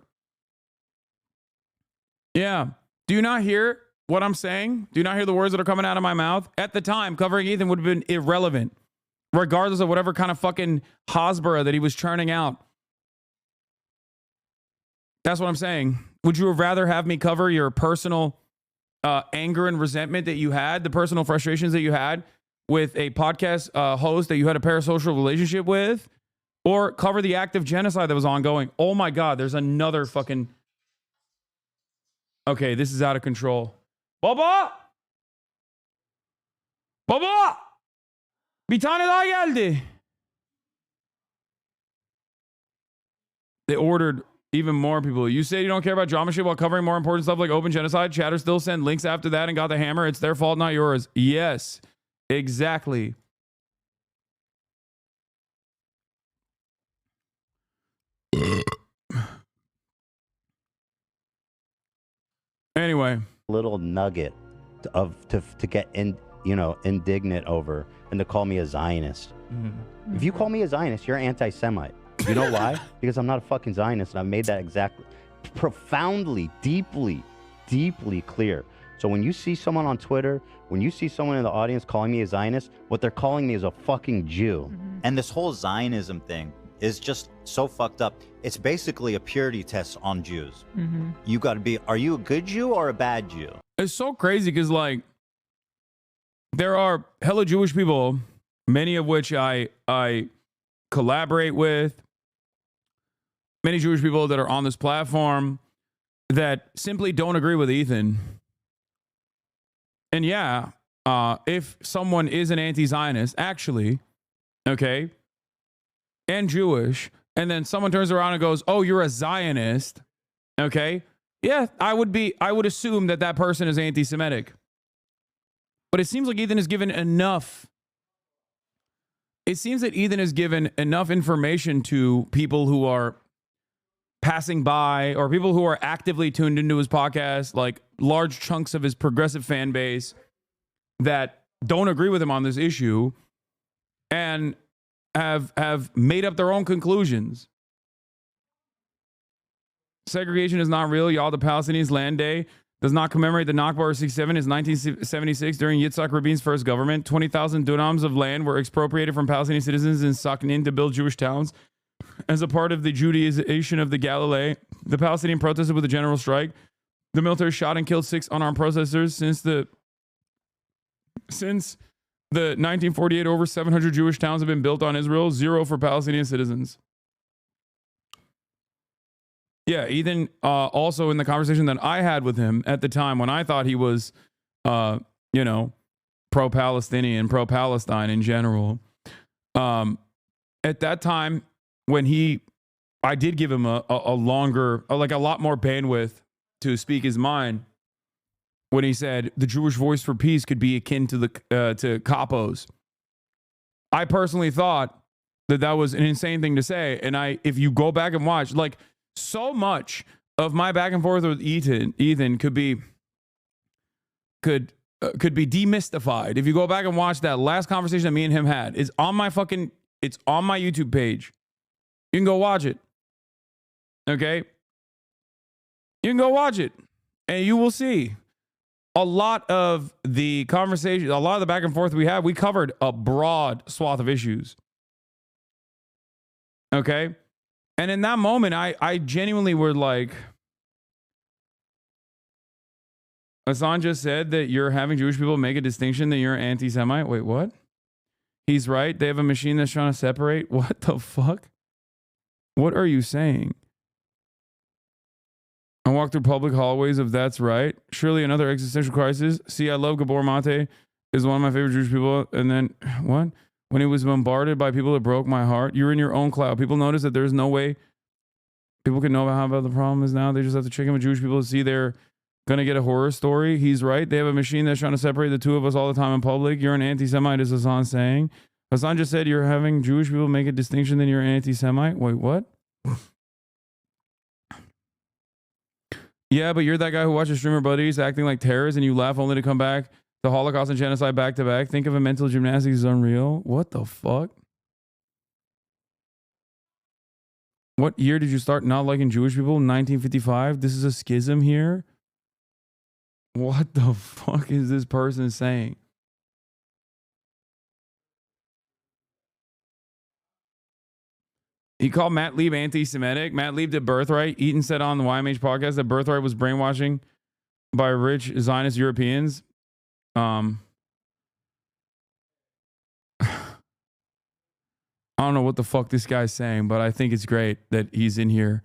Yeah. Do you not hear what I'm saying? Do you not hear the words that are coming out of my mouth? At the time, covering Ethan would have been irrelevant. Regardless of whatever kind of fucking Hasbara that he was churning out. That's what I'm saying. Would you rather have me cover your personal anger and resentment that you had, the personal frustrations that you had with a podcast host that you had a parasocial relationship with, or cover the act of genocide that was ongoing? Oh my God, there's another fucking... Okay, this is out of control. Baba! Baba! Bir tane daha geldi. They ordered even more people. You say you don't care about drama shit while covering more important stuff like open genocide. Chatter still sent links after that and got the hammer. It's their fault, not yours. Yes, exactly. Anyway, little nugget to get indignant over and to call me a Zionist. Mm-hmm. If you call me a Zionist, you're anti-Semite. You know why? Because I'm not a fucking Zionist, and I've made that exactly profoundly, deeply clear. So when you see someone on Twitter, when you see someone in the audience calling me a Zionist, what they're calling me is a fucking Jew. Mm-hmm. And this whole Zionism thing is just so fucked up. It's basically a purity test on Jews. Mm-hmm. You got to be, are you a good Jew or a bad Jew? It's so crazy because, like, there are hella Jewish people, many of which I collaborate with, many Jewish people that are on this platform that simply don't agree with Ethan. And yeah, if someone is an anti-Zionist, actually, okay, and Jewish, and then someone turns around and goes, oh, you're a Zionist, okay, yeah, I would assume that that person is anti-Semitic. But it seems like Ethan has given enough. It seems that Ethan has given enough information to people who are passing by or people who are actively tuned into his podcast, like large chunks of his progressive fan base that don't agree with him on this issue and have made up their own conclusions. Segregation is not real, y'all. The Palestinians' land day does not commemorate the Nakba or 67. It's 1976 during Yitzhak Rabin's first government. 20,000 dunams of land were expropriated from Palestinian citizens in Saknin to build Jewish towns. As a part of the Judaization of the Galilee, the Palestinian protested with a general strike. The military shot and killed 6 unarmed protesters. Since the 1948, over 700 Jewish towns have been built on Israel, 0 for Palestinian citizens. Yeah, Ethan, also in the conversation that I had with him at the time when I thought he was, pro-Palestinian, pro-Palestine in general. At that time, when I did give him a longer, like a lot more bandwidth to speak his mind, when he said the Jewish voice for peace could be akin to to capos. I personally thought that that was an insane thing to say. And if you go back and watch, like, so much of my back and forth with Ethan could be demystified. If you go back and watch that last conversation that me and him had, it's on my YouTube page. You can go watch it. Okay? You can go watch it and you will see a lot of the conversation, a lot of the back and forth we had, we covered a broad swath of issues. Okay? And in that moment, I genuinely were like, Hasan just said that you're having Jewish people make a distinction that you're anti-Semite. Wait, what? He's right. They have a machine that's trying to separate. What the fuck? What are you saying? I walk through public hallways of that's right. Surely another existential crisis. See, I love Gabor Mate. Is one of my favorite Jewish people. And then, what? When he was bombarded by people that broke my heart. You're in your own cloud. People notice that there's no way people can know how bad the problem is now. They just have to check in with Jewish people to see they're going to get a horror story. He's right. They have a machine that's trying to separate the two of us all the time in public. You're an anti-Semite, is Hasan saying. Hasan just said you're having Jewish people make a distinction that you're an anti-Semite. Wait, what? Yeah, but you're that guy who watches streamer buddies acting like terrorists and you laugh only to come back. The Holocaust and genocide back to back. Think of a mental gymnastics is unreal. What the fuck? What year did you start not liking Jewish people? 1955? This is a schism here? What the fuck is this person saying? He called Matt Lieb anti-Semitic. Matt Lieb did Birthright. Eaton said on the YMH podcast that Birthright was brainwashing by rich Zionist Europeans. I don't know what the fuck this guy's saying, but I think it's great that he's in here.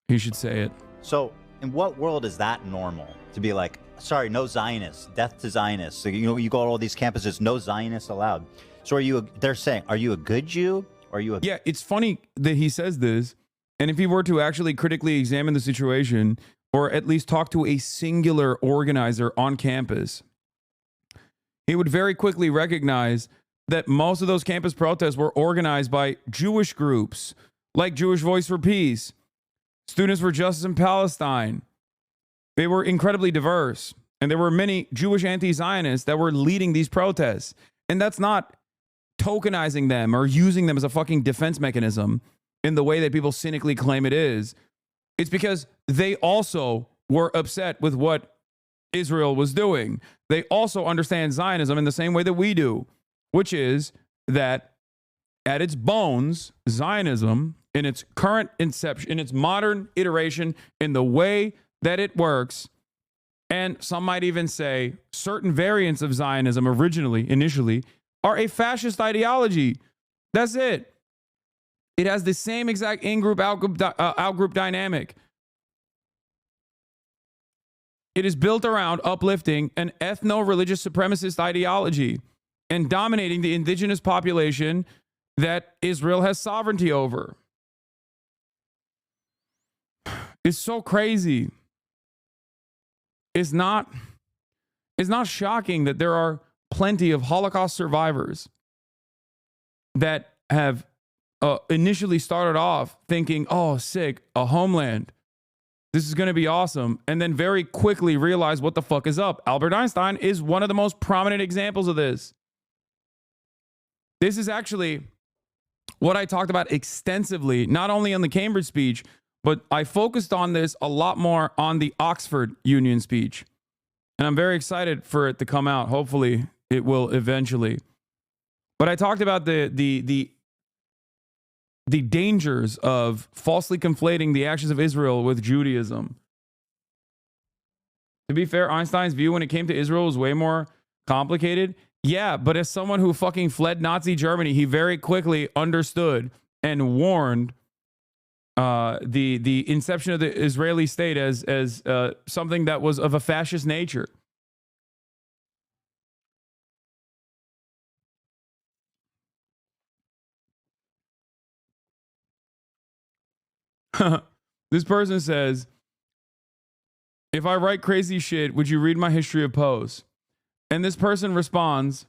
He should say it. So, in what world is that normal? To be like, sorry, no Zionists, death to Zionists. So, you go to all these campuses, no Zionists allowed. So they're saying, are you a good Jew? Or are you a... Yeah, it's funny that he says this. And if he were to actually critically examine the situation, or at least talk to a singular organizer on campus, he would very quickly recognize that most of those campus protests were organized by Jewish groups, like Jewish Voice for Peace, Students for Justice in Palestine. They were incredibly diverse. And there were many Jewish anti-Zionists that were leading these protests. And that's not tokenizing them or using them as a fucking defense mechanism in the way that people cynically claim it is. It's because they also were upset with what Israel was doing. They also understand Zionism in the same way that we do, which is that at its bones, Zionism, in its current inception, in its modern iteration, in the way that it works, and some might even say certain variants of Zionism initially, are a fascist ideology. That's it. It has the same exact in-group, out-group dynamic. It is built around uplifting an ethno-religious supremacist ideology and dominating the indigenous population that Israel has sovereignty over. It's so crazy. It's not shocking that there are plenty of Holocaust survivors that have initially started off thinking, oh, sick, a homeland. This is going to be awesome. And then very quickly realize what the fuck is up. Albert Einstein is one of the most prominent examples of this. This is actually what I talked about extensively, not only on the Cambridge speech, but I focused on this a lot more on the Oxford Union speech. And I'm very excited for it to come out. Hopefully it will eventually. But I talked about the dangers of falsely conflating the actions of Israel with Judaism. To be fair, Einstein's view when it came to Israel was way more complicated. Yeah, but as someone who fucking fled Nazi Germany, he very quickly understood and warned the inception of the Israeli state as something that was of a fascist nature. This person says, if I write crazy shit, would you read my history of pose? And this person responds,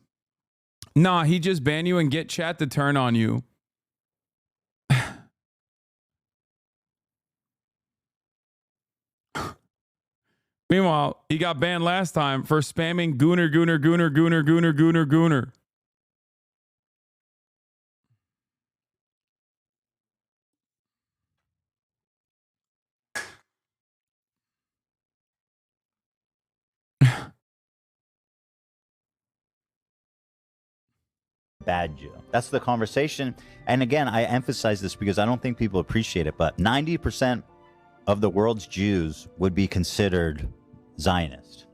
Nah, he just ban you and get chat to turn on you. Meanwhile, he got banned last time for spamming gooner, gooner, gooner, gooner, gooner, gooner, gooner. Bad Jew. That's the conversation. And again, I emphasize this because I don't think people appreciate it, but 90% of the world's Jews would be considered Zionist.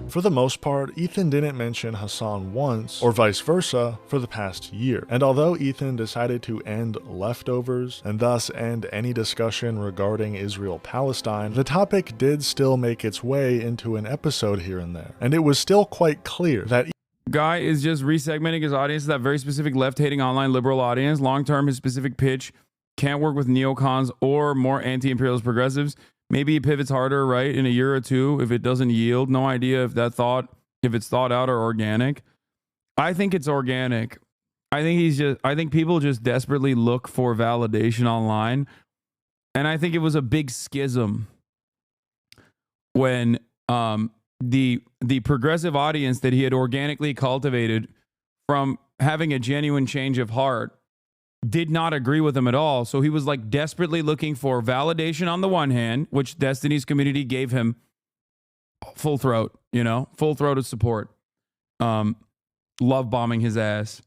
For the most part, Ethan didn't mention Hasan once, or vice versa, for the past year. And although Ethan decided to end leftovers, and thus end any discussion regarding Israel-Palestine, the topic did still make its way into an episode here and there. And it was still quite clear that Guy is just resegmenting his audience to that very specific left-hating online liberal audience. Long-term, his specific pitch can't work with neocons or more anti-imperialist progressives. Maybe he pivots harder, right, in a year or two if it doesn't yield. No idea if it's thought out or organic. I think it's organic. I think people just desperately look for validation online. And I think it was a big schism when the progressive audience that he had organically cultivated from having a genuine change of heart did not agree with him at all. So he was like desperately looking for validation on the one hand, which Destiny's community gave him full throat, full throated support, love bombing his ass.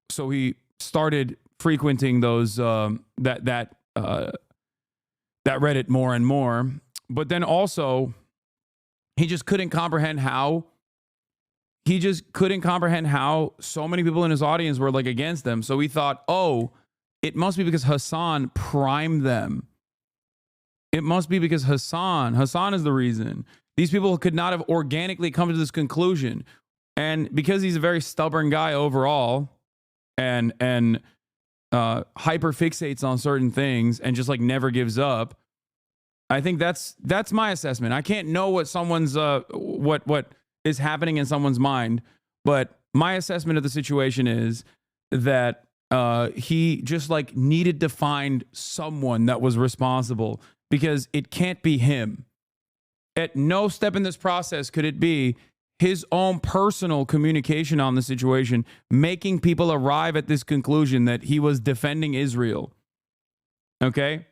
So he started frequenting those that Reddit more and more. But then also he just couldn't comprehend how so many people in his audience were like against them. So he thought, oh, it must be because Hasan primed them. It must be because Hasan is the reason. These people could not have organically come to this conclusion. And because he's a very stubborn guy overall and hyper fixates on certain things and just like never gives up, I think that's my assessment. I can't know what someone's what is happening in someone's mind, but my assessment of the situation is that he just like needed to find someone that was responsible because it can't be him. At no step in this process could it be his own personal communication on the situation, making people arrive at this conclusion that he was defending Israel. Okay?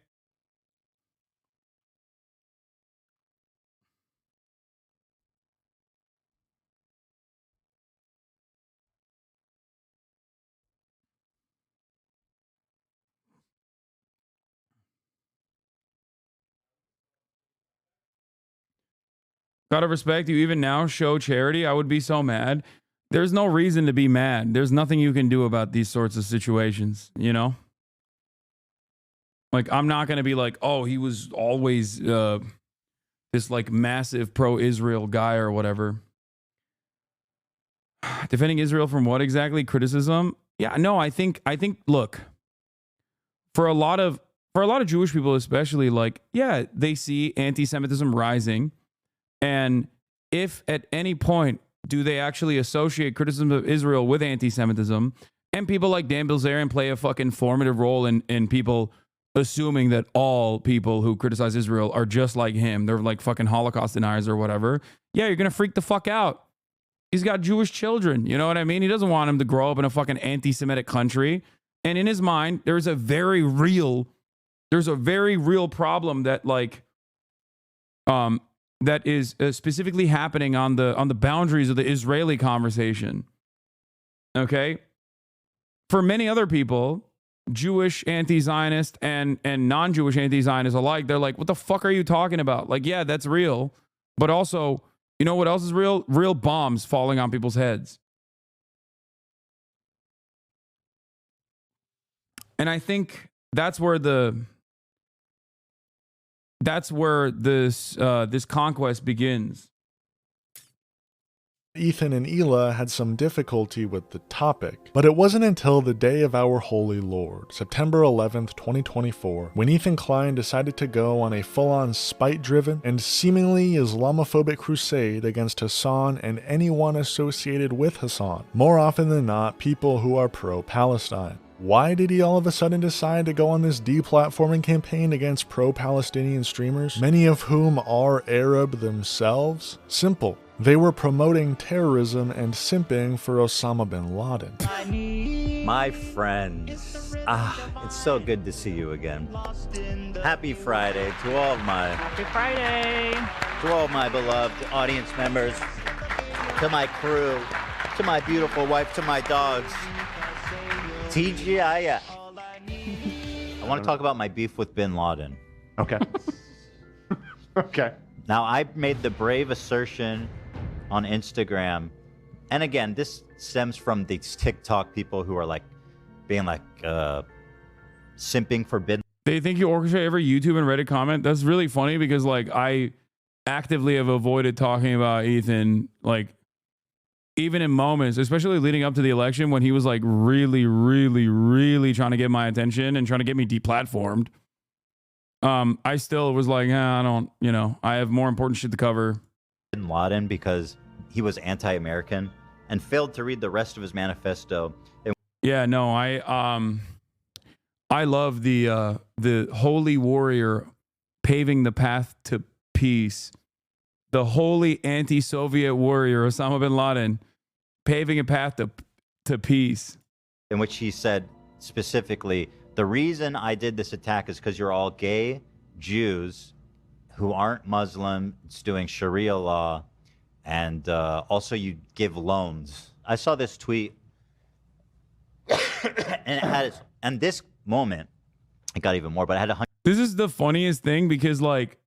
Out of respect, you even now show charity. I would be so mad. There's no reason to be mad. There's nothing you can do about these sorts of situations, Like, I'm not going to be like, oh, he was always this like massive pro-Israel guy or whatever. Defending Israel from what exactly? Criticism? Yeah, no, I think look, for a lot of Jewish people especially, like, yeah, they see anti-Semitism rising. And if at any point do they actually associate criticism of Israel with anti-Semitism, and people like Dan Bilzerian play a fucking formative role in people assuming that all people who criticize Israel are just like him, they're like fucking Holocaust deniers or whatever, yeah, you're going to freak the fuck out. He's got Jewish children, you know what I mean? He doesn't want them to grow up in a fucking anti-Semitic country. And in his mind, there's a very real problem that like, that is specifically happening on the boundaries of the Israeli conversation. Okay? For many other people, Jewish anti-Zionist and non-Jewish anti-Zionist alike, they're like, what the fuck are you talking about? Like, yeah, that's real. But also, you know what else is real? Real bombs falling on people's heads. And I think that's where this conquest begins. Ethan and Hila had some difficulty with the topic, but it wasn't until the day of our Holy Lord, September 11th, 2024, when Ethan Klein decided to go on a full-on spite-driven and seemingly Islamophobic crusade against Hasan and anyone associated with Hasan, more often than not people who are pro-Palestine. Why did he all of a sudden decide to go on this deplatforming campaign against pro-Palestinian streamers, many of whom are Arab themselves? Simple. They were promoting terrorism and simping for Osama bin Laden. My friends, it's so good to see you again. Happy Friday to all of my Happy Friday to all of my beloved audience members, to my crew, to my beautiful wife, to my dogs. TGIF. I want to talk about my beef with bin Laden. Okay. Okay. Now, I made the brave assertion on Instagram, and again, this stems from these TikTok people who are like being like simping for bin. They think you orchestrate every YouTube and Reddit comment. That's really funny because like I actively have avoided talking about Ethan, like even in moments, especially leading up to the election when he was like really trying to get my attention and trying to get me deplatformed. I still was like, I don't, I have more important shit to cover. Bin Laden because he was anti-American and failed to read the rest of his manifesto. Yeah, no, I love the holy warrior paving the path to peace. The holy anti-Soviet warrior Osama bin Laden paving a path to peace. In which he said specifically, the reason I did this attack is because you're all gay Jews who aren't Muslim, it's doing Sharia law, and also you give loans. I saw this tweet, and it had, and this moment, it got even more, but I had 100. This is the funniest thing because like,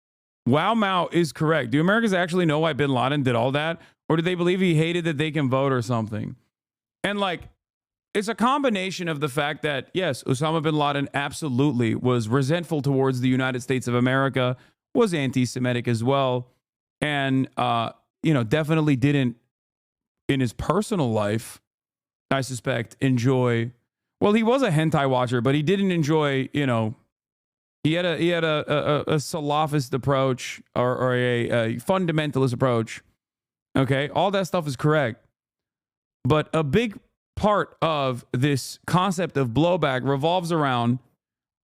Wow Mao is correct. Do Americans actually know why bin Laden did all that? Or do they believe he hated that they can vote or something? And like, it's a combination of the fact that, yes, Osama bin Laden absolutely was resentful towards the United States of America, was anti-Semitic as well, and, definitely didn't, in his personal life, I suspect, enjoy, well, he was a hentai watcher, but he didn't enjoy, he had a Salafist approach or a fundamentalist approach. Okay, all that stuff is correct. But a big part of this concept of blowback revolves around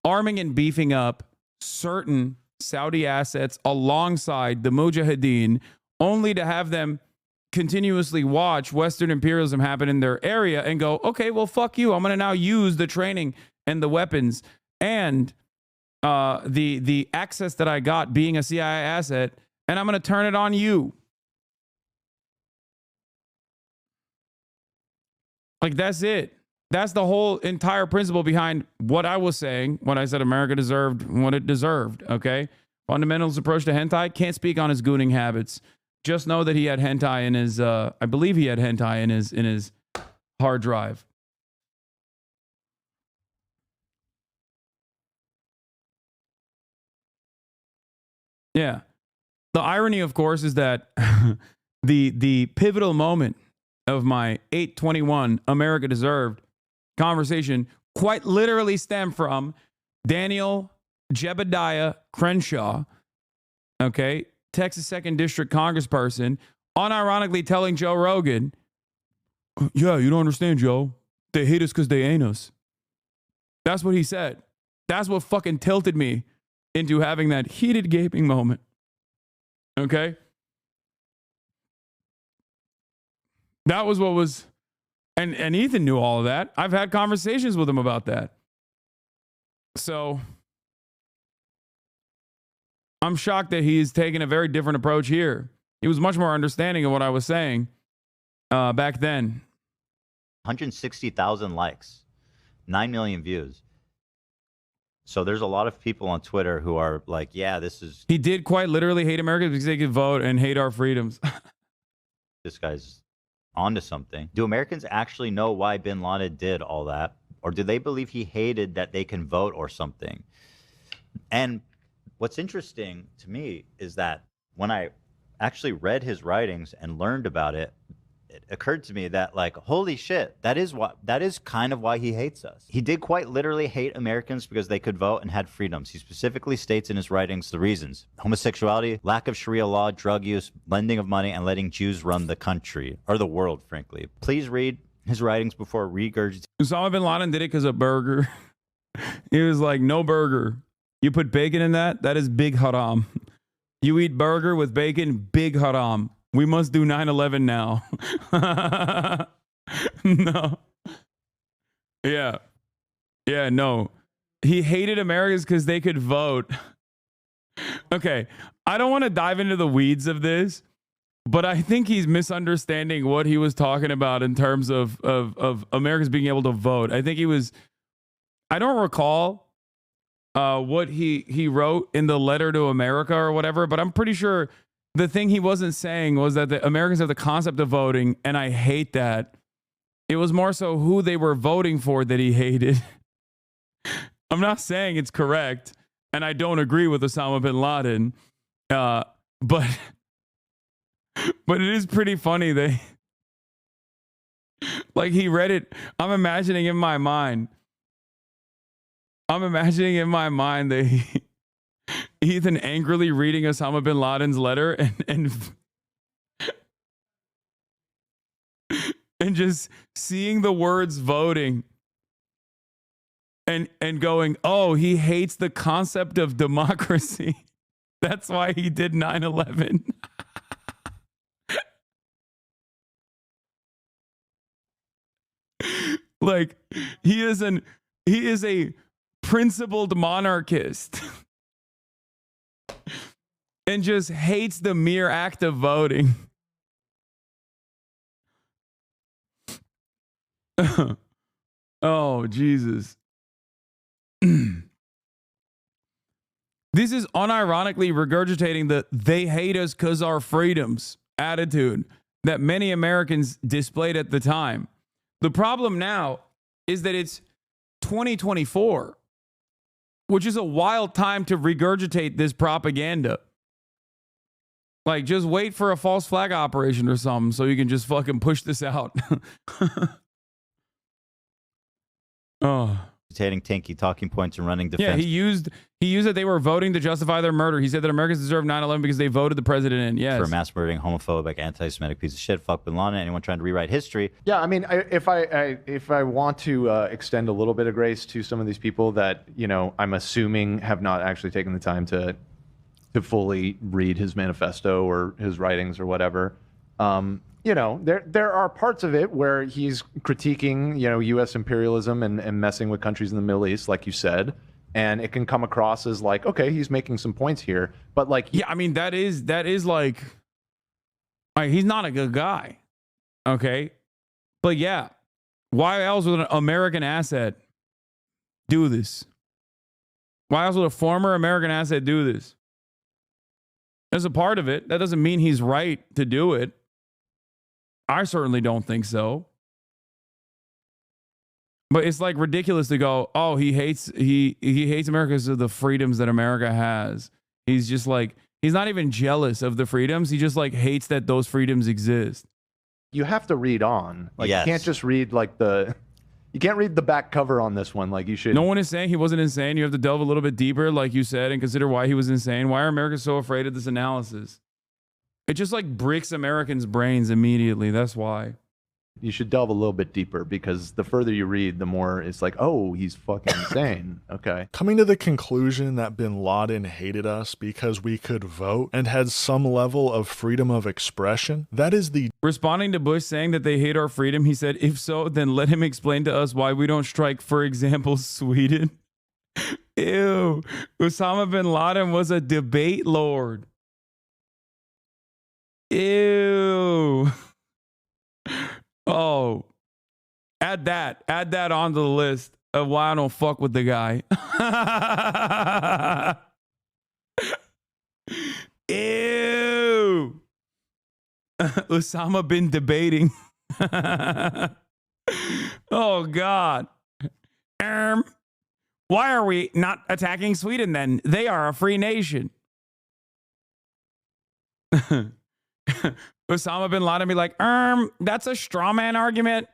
arming and beefing up certain Saudi assets alongside the Mujahideen, only to have them continuously watch Western imperialism happen in their area and go, okay, well, fuck you. I'm going to now use the training and the weapons and the access that I got being a CIA asset, and I'm going to turn it on you. Like, that's it. That's the whole entire principle behind what I was saying when I said America deserved what it deserved, okay? Fundamentalist approach to hentai. Can't speak on his gooning habits. Just know that he had hentai in his, I believe he had hentai in his hard drive. Yeah. The irony, of course, is that the pivotal moment of my 821 America Deserved conversation quite literally stemmed from Daniel Jebediah Crenshaw, okay, Texas 2nd District Congressperson, unironically telling Joe Rogan, yeah, you don't understand, Joe. They hate us because they ain't us. That's what he said. That's what fucking tilted me into having that heated gaping moment. Okay? That was what was, and Ethan knew all of that. I've had conversations with him about that. So I'm shocked that he's taken a very different approach here. He was much more understanding of what I was saying back then. 160,000 likes, 9 million views. So there's a lot of people on Twitter who are like, yeah, this is... He did quite literally hate America because they could vote and hate our freedoms. This guy's onto something. Do Americans actually know why bin Laden did all that? Or do they believe he hated that they can vote or something? And what's interesting to me is that when I actually read his writings and learned about it, it occurred to me that, like, holy shit, that is kind of why he hates us. He did quite literally hate Americans because they could vote and had freedoms. He specifically states in his writings the reasons: homosexuality, lack of Sharia law, drug use, lending of money, and letting Jews run the country, or the world, frankly. Please read his writings before regurgitating. Osama bin Laden did it because of burger. He was like, no burger. You put bacon in that? That is big haram. You eat burger with bacon, big haram. We must do 9/11 now. No. Yeah. Yeah, no. He hated Americans because they could vote. Okay. I don't want to dive into the weeds of this, but I think he's misunderstanding what he was talking about in terms of Americans being able to vote. I think he was, I don't recall what he wrote in the letter to America or whatever, but I'm pretty sure the thing he wasn't saying was that the Americans have the concept of voting, and I hate that. It was more so who they were voting for that he hated. I'm not saying it's correct, and I don't agree with Osama bin Laden, but it is pretty funny that, like, he read it. I'm imagining in my mind that Ethan angrily reading Osama bin Laden's letter and just seeing the words voting and going, oh, he hates the concept of democracy. That's why he did 9/11. Like, he is a principled monarchist and just hates the mere act of voting. Oh, Jesus. This is unironically regurgitating the "they hate us because our freedoms" attitude that many Americans displayed at the time. The problem now is that it's 2024, which is a wild time to regurgitate this propaganda. Like, just wait for a false flag operation or something so you can just fucking push this out. Oh. Tinky talking points and running defense. Yeah, he used that they were voting to justify their murder. He said that Americans deserve 9/11 because they voted the president in. Yes. For mass murdering, homophobic, anti-Semitic piece of shit. Fuck bin Laden. Anyone trying to rewrite history. Yeah, I mean, if I want to extend a little bit of grace to some of these people that, you know, I'm assuming have not actually taken the time to fully read his manifesto or his writings or whatever. You know, there are parts of it where he's critiquing, you know, U.S. imperialism and messing with countries in the Middle East, like you said, and it can come across as like, okay, he's making some points here, but like, yeah, I mean, that is like he's not a good guy, okay, but yeah, why else would an American asset do this? Why else would a former American asset do this? As a part of it, that doesn't mean he's right to do it. I certainly don't think so. But it's like ridiculous to go, oh, he hates America because of the freedoms that America has. He's just like, he's not even jealous of the freedoms. He just like hates that those freedoms exist. You have to read on. Like, yes. You can't just read like you can't read the back cover on this one like you should. No one is saying he wasn't insane. You have to delve a little bit deeper, like you said, and consider why he was insane. Why are Americans so afraid of this analysis? It just like bricks Americans' brains immediately. That's why. You should delve a little bit deeper because the further you read, the more it's like, oh, he's fucking insane. Okay. Coming to the conclusion that bin Laden hated us because we could vote and had some level of freedom of expression, that is the... Responding to Bush saying that they hate our freedom, he said, if so, then let him explain to us why we don't strike, for example, Sweden. Ew. Osama bin Laden was a debate lord. Ew. Oh, add that onto the list of why I don't fuck with the guy. Ew. Osama bin debating. Oh God. Why are we not attacking Sweden then? They are a free nation. Osama bin Laden be like, that's a straw man argument.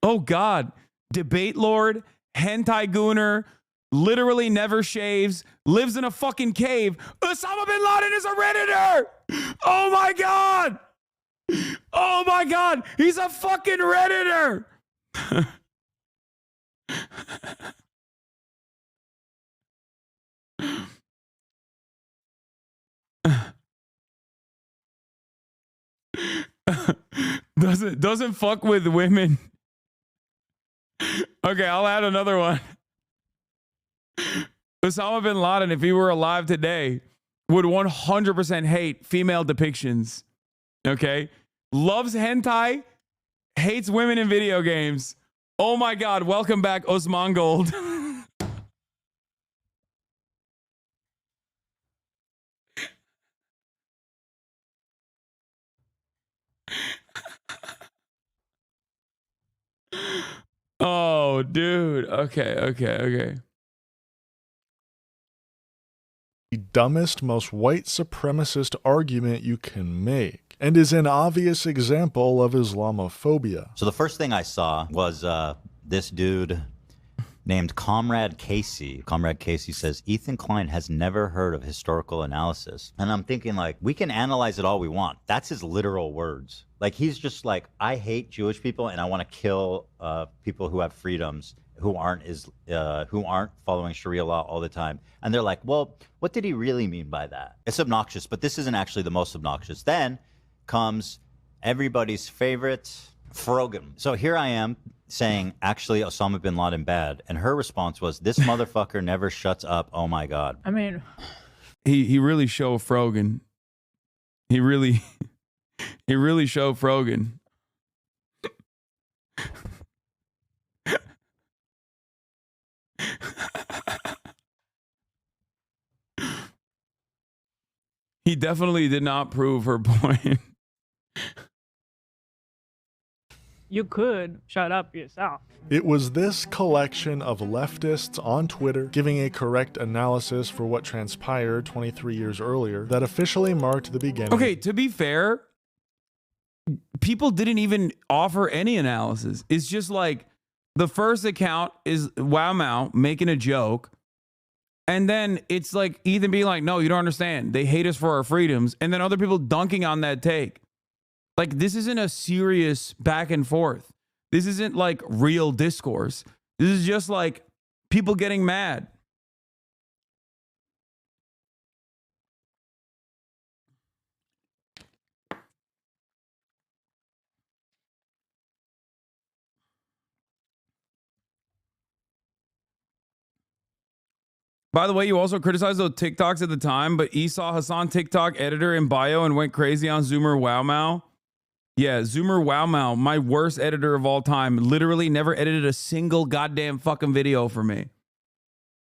Oh God. Debate lord, hentai gooner, literally never shaves, lives in a fucking cave. Osama bin Laden is a Redditor. Oh my God. Oh my God. He's a fucking Redditor. doesn't fuck with women. Okay, I'll add another one. Osama bin Laden, if he were alive today, would 100% hate female depictions. Okay? Loves hentai, hates women in video games. Oh my God, welcome back, Osman Gold. Oh, dude. Okay. The dumbest, most white supremacist argument you can make, and is an obvious example of Islamophobia. So the first thing I saw was this dude named Comrade Casey. Comrade Casey says, Ethan Klein has never heard of historical analysis. And I'm thinking, like, we can analyze it all we want. That's his literal words. Like, he's just like, I hate Jewish people and I want to kill people who have freedoms, who aren't following Sharia law all the time. And they're like, well, what did he really mean by that? It's obnoxious, but this isn't actually the most obnoxious. Then comes everybody's favorite, Frogan. So here I am saying, actually, Osama bin Laden bad. And her response was, this motherfucker never shuts up. Oh my God. I mean, he really showed Frogan. He really showed Frogan. He definitely did not prove her point. you could shut up yourself. It was this collection of leftists on Twitter giving a correct analysis for what transpired 23 years earlier that officially marked the beginning. Okay, to be fair, people didn't even offer any analysis. It's just like the first account is Wow Mao making a joke. And then it's like Ethan being like, no, you don't understand. They hate us for our freedoms. And then other people dunking on that take. Like, this isn't a serious back and forth. This isn't like real discourse. This is just like people getting mad. By the way, you also criticized those TikToks at the time, but Esau Hasan TikTok editor in bio and went crazy on Zoomer Wow Mao. Yeah, Zoomer Wow Mao, my worst editor of all time, literally never edited a single goddamn fucking video for me.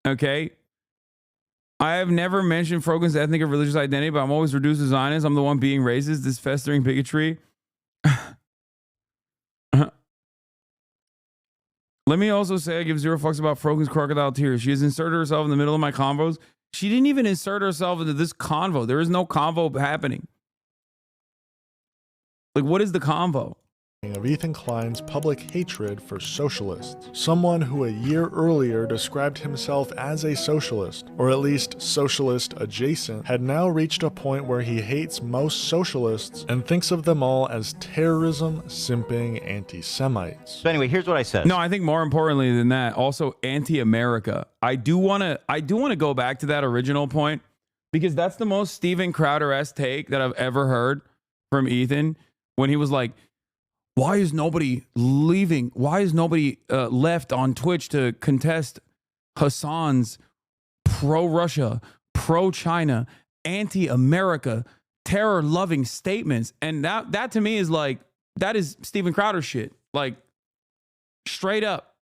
Okay? I have never mentioned Frogan's ethnic or religious identity, but I'm always reduced to Zionist. I'm the one being racist, this festering bigotry. Let me also say I give zero fucks about Frogan's crocodile tears. She has inserted herself in the middle of my convos. She didn't even insert herself into this convo. There is no convo happening. Like, what is the convo? Of Ethan Klein's public hatred for socialists. Someone who a year earlier described himself as a socialist, or at least socialist adjacent, had now reached a point where he hates most socialists and thinks of them all as terrorism, simping anti-Semites. So anyway, here's what I said. No, I think more importantly than that, also anti-America. I do want to go back to that original point because that's the most Steven Crowder-esque take that I've ever heard from Ethan when he was like, why is nobody leaving? Why is nobody left on Twitch to contest Hasan's pro-Russia, pro-China, anti-America, terror-loving statements? And that to me is like, that is Steven Crowder shit. Like, straight up.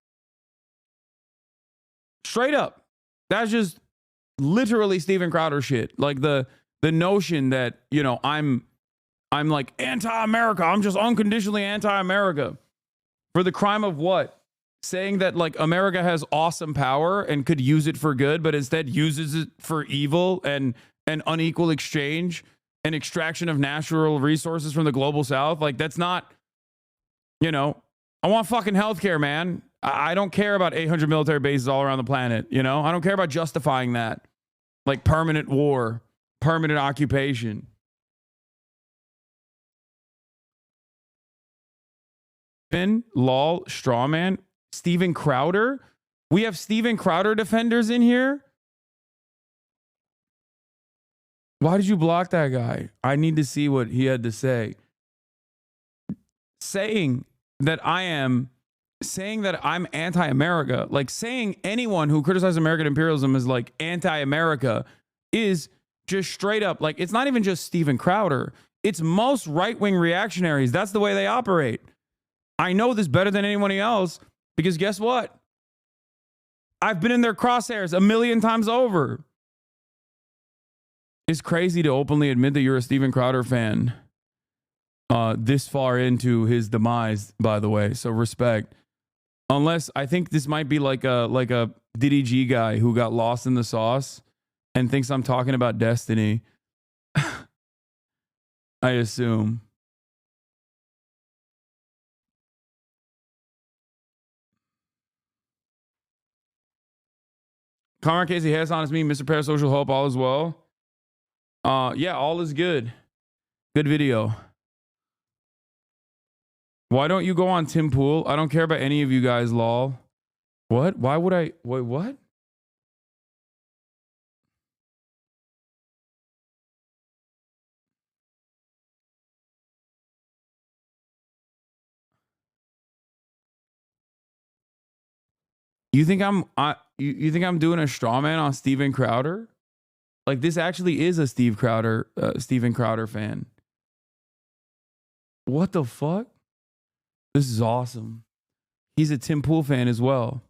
Straight up. That's just literally Steven Crowder shit. Like the notion that, you know, I'm like anti-America. I'm just unconditionally anti-America. For the crime of what? Saying that like America has awesome power and could use it for good, but instead uses it for evil and and unequal exchange and extraction of natural resources from the global south. Like, that's not, you know, I want fucking healthcare, man. I don't care about 800 military bases all around the planet. You know, I don't care about justifying that. Like permanent war, permanent occupation. Lol, strawman, Steven Crowder. We have Steven Crowder defenders in here. Why did you block that guy? I need to see what he had to say. Saying that I'm anti-America, like saying anyone who criticizes American imperialism is like anti-America is just straight up like, it's not even just Steven Crowder. It's most right-wing reactionaries. That's the way they operate. I know this better than anyone else because guess what? I've been in their crosshairs a million times over. It's crazy to openly admit that you're a Steven Crowder fan this far into his demise, by the way. So respect. Unless I think this might be like a Diddy G guy who got lost in the sauce and thinks I'm talking about Destiny. I assume. Conrad Casey, Hasan, it's me, Mr. Parasocial Hope, all is well. Yeah, all is good. Good video. Why don't you go on Tim Pool? I don't care about any of you guys, lol. What? Why would I? Wait, what? You think you think I'm doing a straw man on Steven Crowder? Like, this actually is a Steven Crowder fan. What the fuck? This is awesome. He's a Tim Pool fan as well.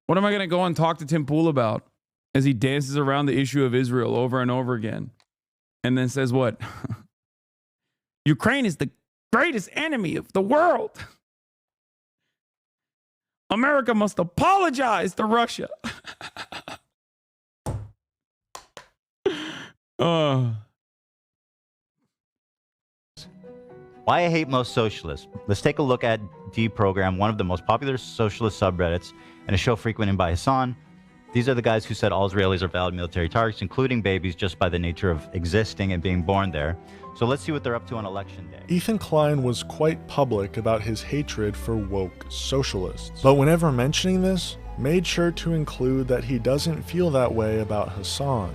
What am I going to go and talk to Tim Pool about as he dances around the issue of Israel over and over again? And then says what? Ukraine is the greatest enemy of the world. America must apologize to Russia. Why I hate most socialists. Let's take a look at Deprogram, one of the most popular socialist subreddits, and a show frequented by Hasan. These are the guys who said all Israelis are valid military targets, including babies, just by the nature of existing and being born there. So let's see what they're up to on election day. Ethan Klein was quite public about his hatred for woke socialists, but whenever mentioning this, made sure to include that he doesn't feel that way about Hasan.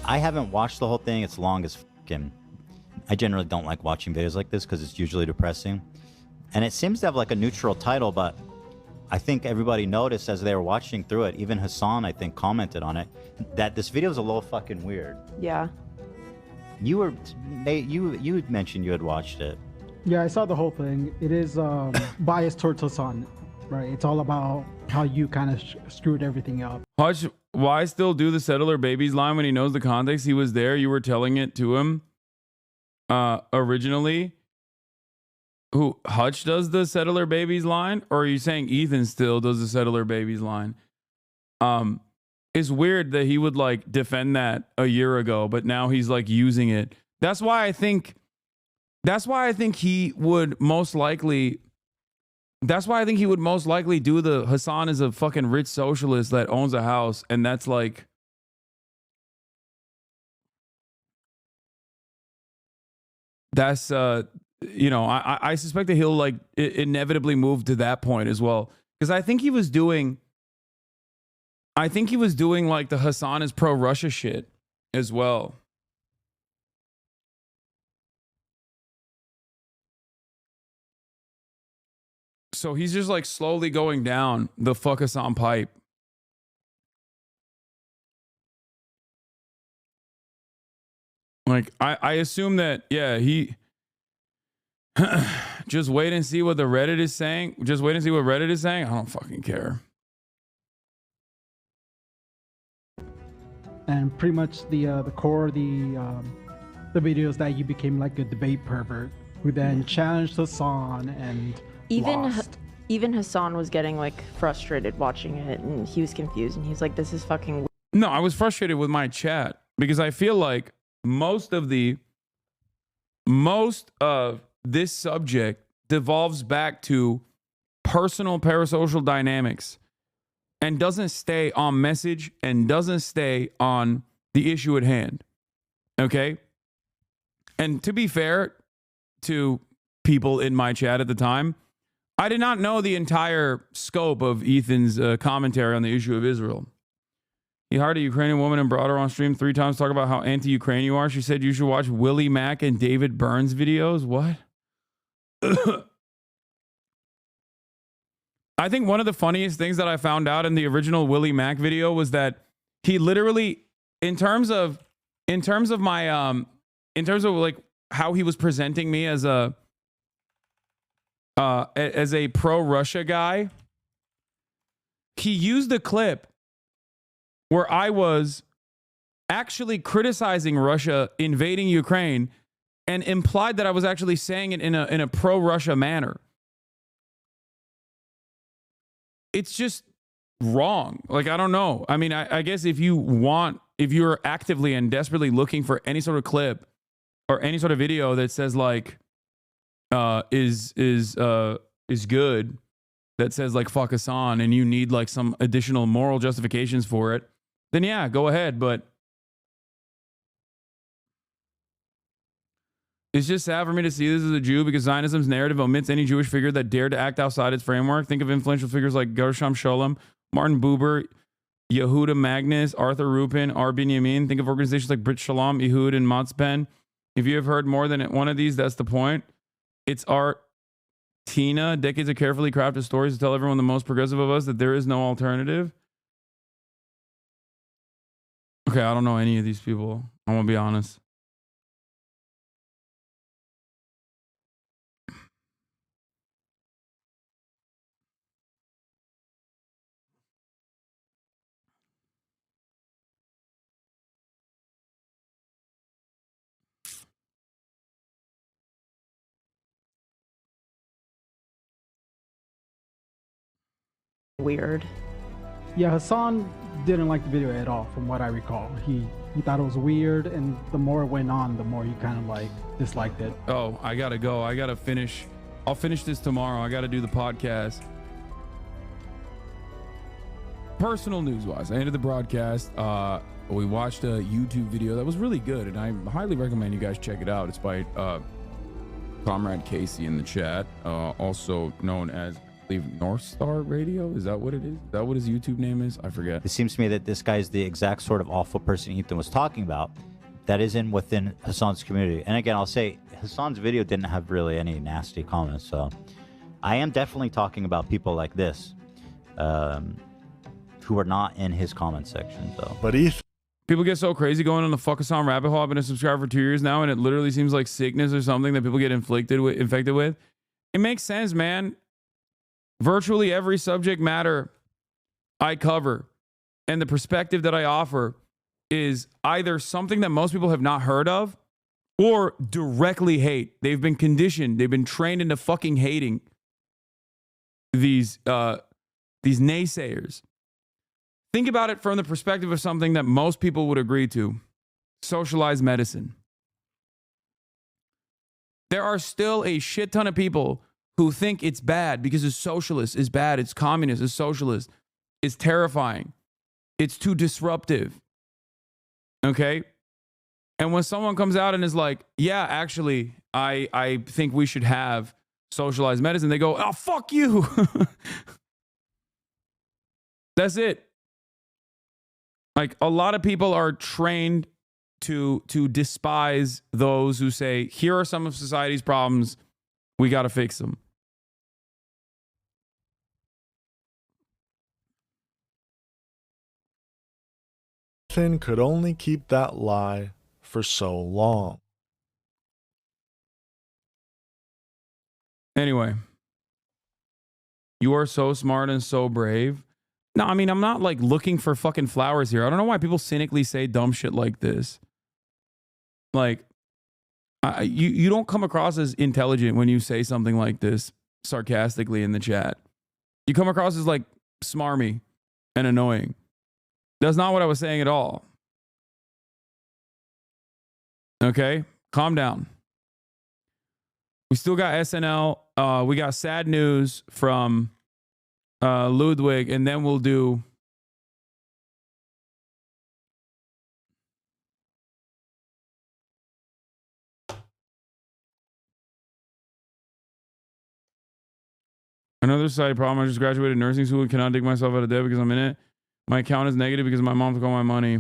I haven't watched the whole thing. It's long as fucking. I generally don't like watching videos like this because it's usually depressing. And it seems to have like a neutral title, but I think everybody noticed as they were watching through it, even Hasan, I think, commented on it, that this video is a little fucking weird. Yeah. You had mentioned you had watched it. Yeah, I saw the whole thing. It is biased towards Hasan, right? It's all about how you kind of screwed everything up. Hutch, why still do the settler babies line when he knows the context? He was there. You were telling it to him originally. Who, Hutch does the settler babies line? Or are you saying Ethan still does the settler babies line? It's weird that he would like defend that a year ago, but now he's like using it. That's why I think he would most likely do the Hasan is a fucking rich socialist that owns a house, and that's like you know, I suspect that he'll like inevitably move to that point as well, because I think he was doing like the Hasan is pro-Russia shit as well. So he's just like slowly going down the fuck Hasan pipe. Like, I assume that, yeah, he just wait and see what the Reddit is saying. Just wait and see what Reddit is saying. I don't fucking care. And pretty much the core of the video is that you became like a debate pervert who then challenged Hasan and lost. Even Hasan was getting like frustrated watching it, and he was confused, and he was like, "This is fucking." No, I was frustrated with my chat. because I feel like most of this subject devolves back to personal parasocial dynamics and doesn't stay on message and doesn't stay on the issue at hand. Okay? And to be fair to people in my chat at the time, I did not know the entire scope of Ethan's commentary on the issue of Israel. He hired a Ukrainian woman and brought her on stream 3 times to talk about how anti-Ukraine you are. She said you should watch Willie Mack and David Burns videos. What? I think one of the funniest things that I found out in the original Willie Mack video was that he literally, in terms of like how he was presenting me as a pro-Russia guy, he used a clip where I was actually criticizing Russia invading Ukraine and implied that I was actually saying it in a pro-Russia manner. It's just wrong. Like, I don't know. I mean, I guess if you're actively and desperately looking for any sort of clip or any sort of video that says like is good, that says like fuck Hasan, and you need like some additional moral justifications for it, then yeah, go ahead. But it's just sad for me to see this as a Jew because Zionism's narrative omits any Jewish figure that dared to act outside its framework. Think of influential figures like Gershom Scholem, Martin Buber, Yehuda Magnus, Arthur Rupin, R. Binyamin. Think of organizations like Brit Shalom, Ehud, and Motzpen. If you have heard more than one of these, that's the point. It's art. Tina, decades of carefully crafted stories to tell everyone the most progressive of us that there is no alternative. Okay, I don't know any of these people. I won't be honest. Weird. Yeah, Hasan didn't like the video at all, from what I recall. He thought it was weird, and the more it went on, the more he kind of like disliked it. Oh, I gotta go. I gotta finish. I'll finish this tomorrow. I gotta do the podcast. Personal news wise, I ended the broadcast. We watched a YouTube video that was really good, and I highly recommend you guys check it out. It's by Comrade Casey in the chat, also known as, I believe, North Star Radio. Is that what it is? Is that what his YouTube name is? I forget. It seems to me that this guy is the exact sort of awful person Ethan was talking about that is within Hasan's community. And again, I'll say Hasan's video didn't have really any nasty comments, so I am definitely talking about people like this who are not in his comment section, though. But people get so crazy going on the fuck Hasan rabbit hole. I've been a subscriber for 2 years now, and it literally seems like sickness or something that people get infected with. It makes sense, man. Virtually every subject matter I cover and the perspective that I offer is either something that most people have not heard of or directly hate. They've been conditioned. They've been trained into fucking hating these naysayers. Think about it from the perspective of something that most people would agree to. Socialized medicine. There are still a shit ton of people who think it's bad because it's socialist, it's bad, it's communist, it's socialist, it's terrifying, it's too disruptive. Okay? And when someone comes out and is like, yeah, actually, I think we should have socialized medicine, they go, oh, fuck you. That's it. Like, a lot of people are trained to despise those who say, here are some of society's problems, we got to fix them. Ethan could only keep that lie for so long. Anyway, you are so smart and so brave. No, I mean, I'm not like looking for fucking flowers here. I don't know why people cynically say dumb shit like this. Like, you don't come across as intelligent when you say something like this sarcastically in the chat. You come across as like smarmy and annoying. That's not what I was saying at all. Okay, calm down. We still got SNL. We got sad news from Ludwig, and then we'll do. Another side problem. I just graduated nursing school and cannot dig myself out of debt because I'm in it. My account is negative because my mom took all my money.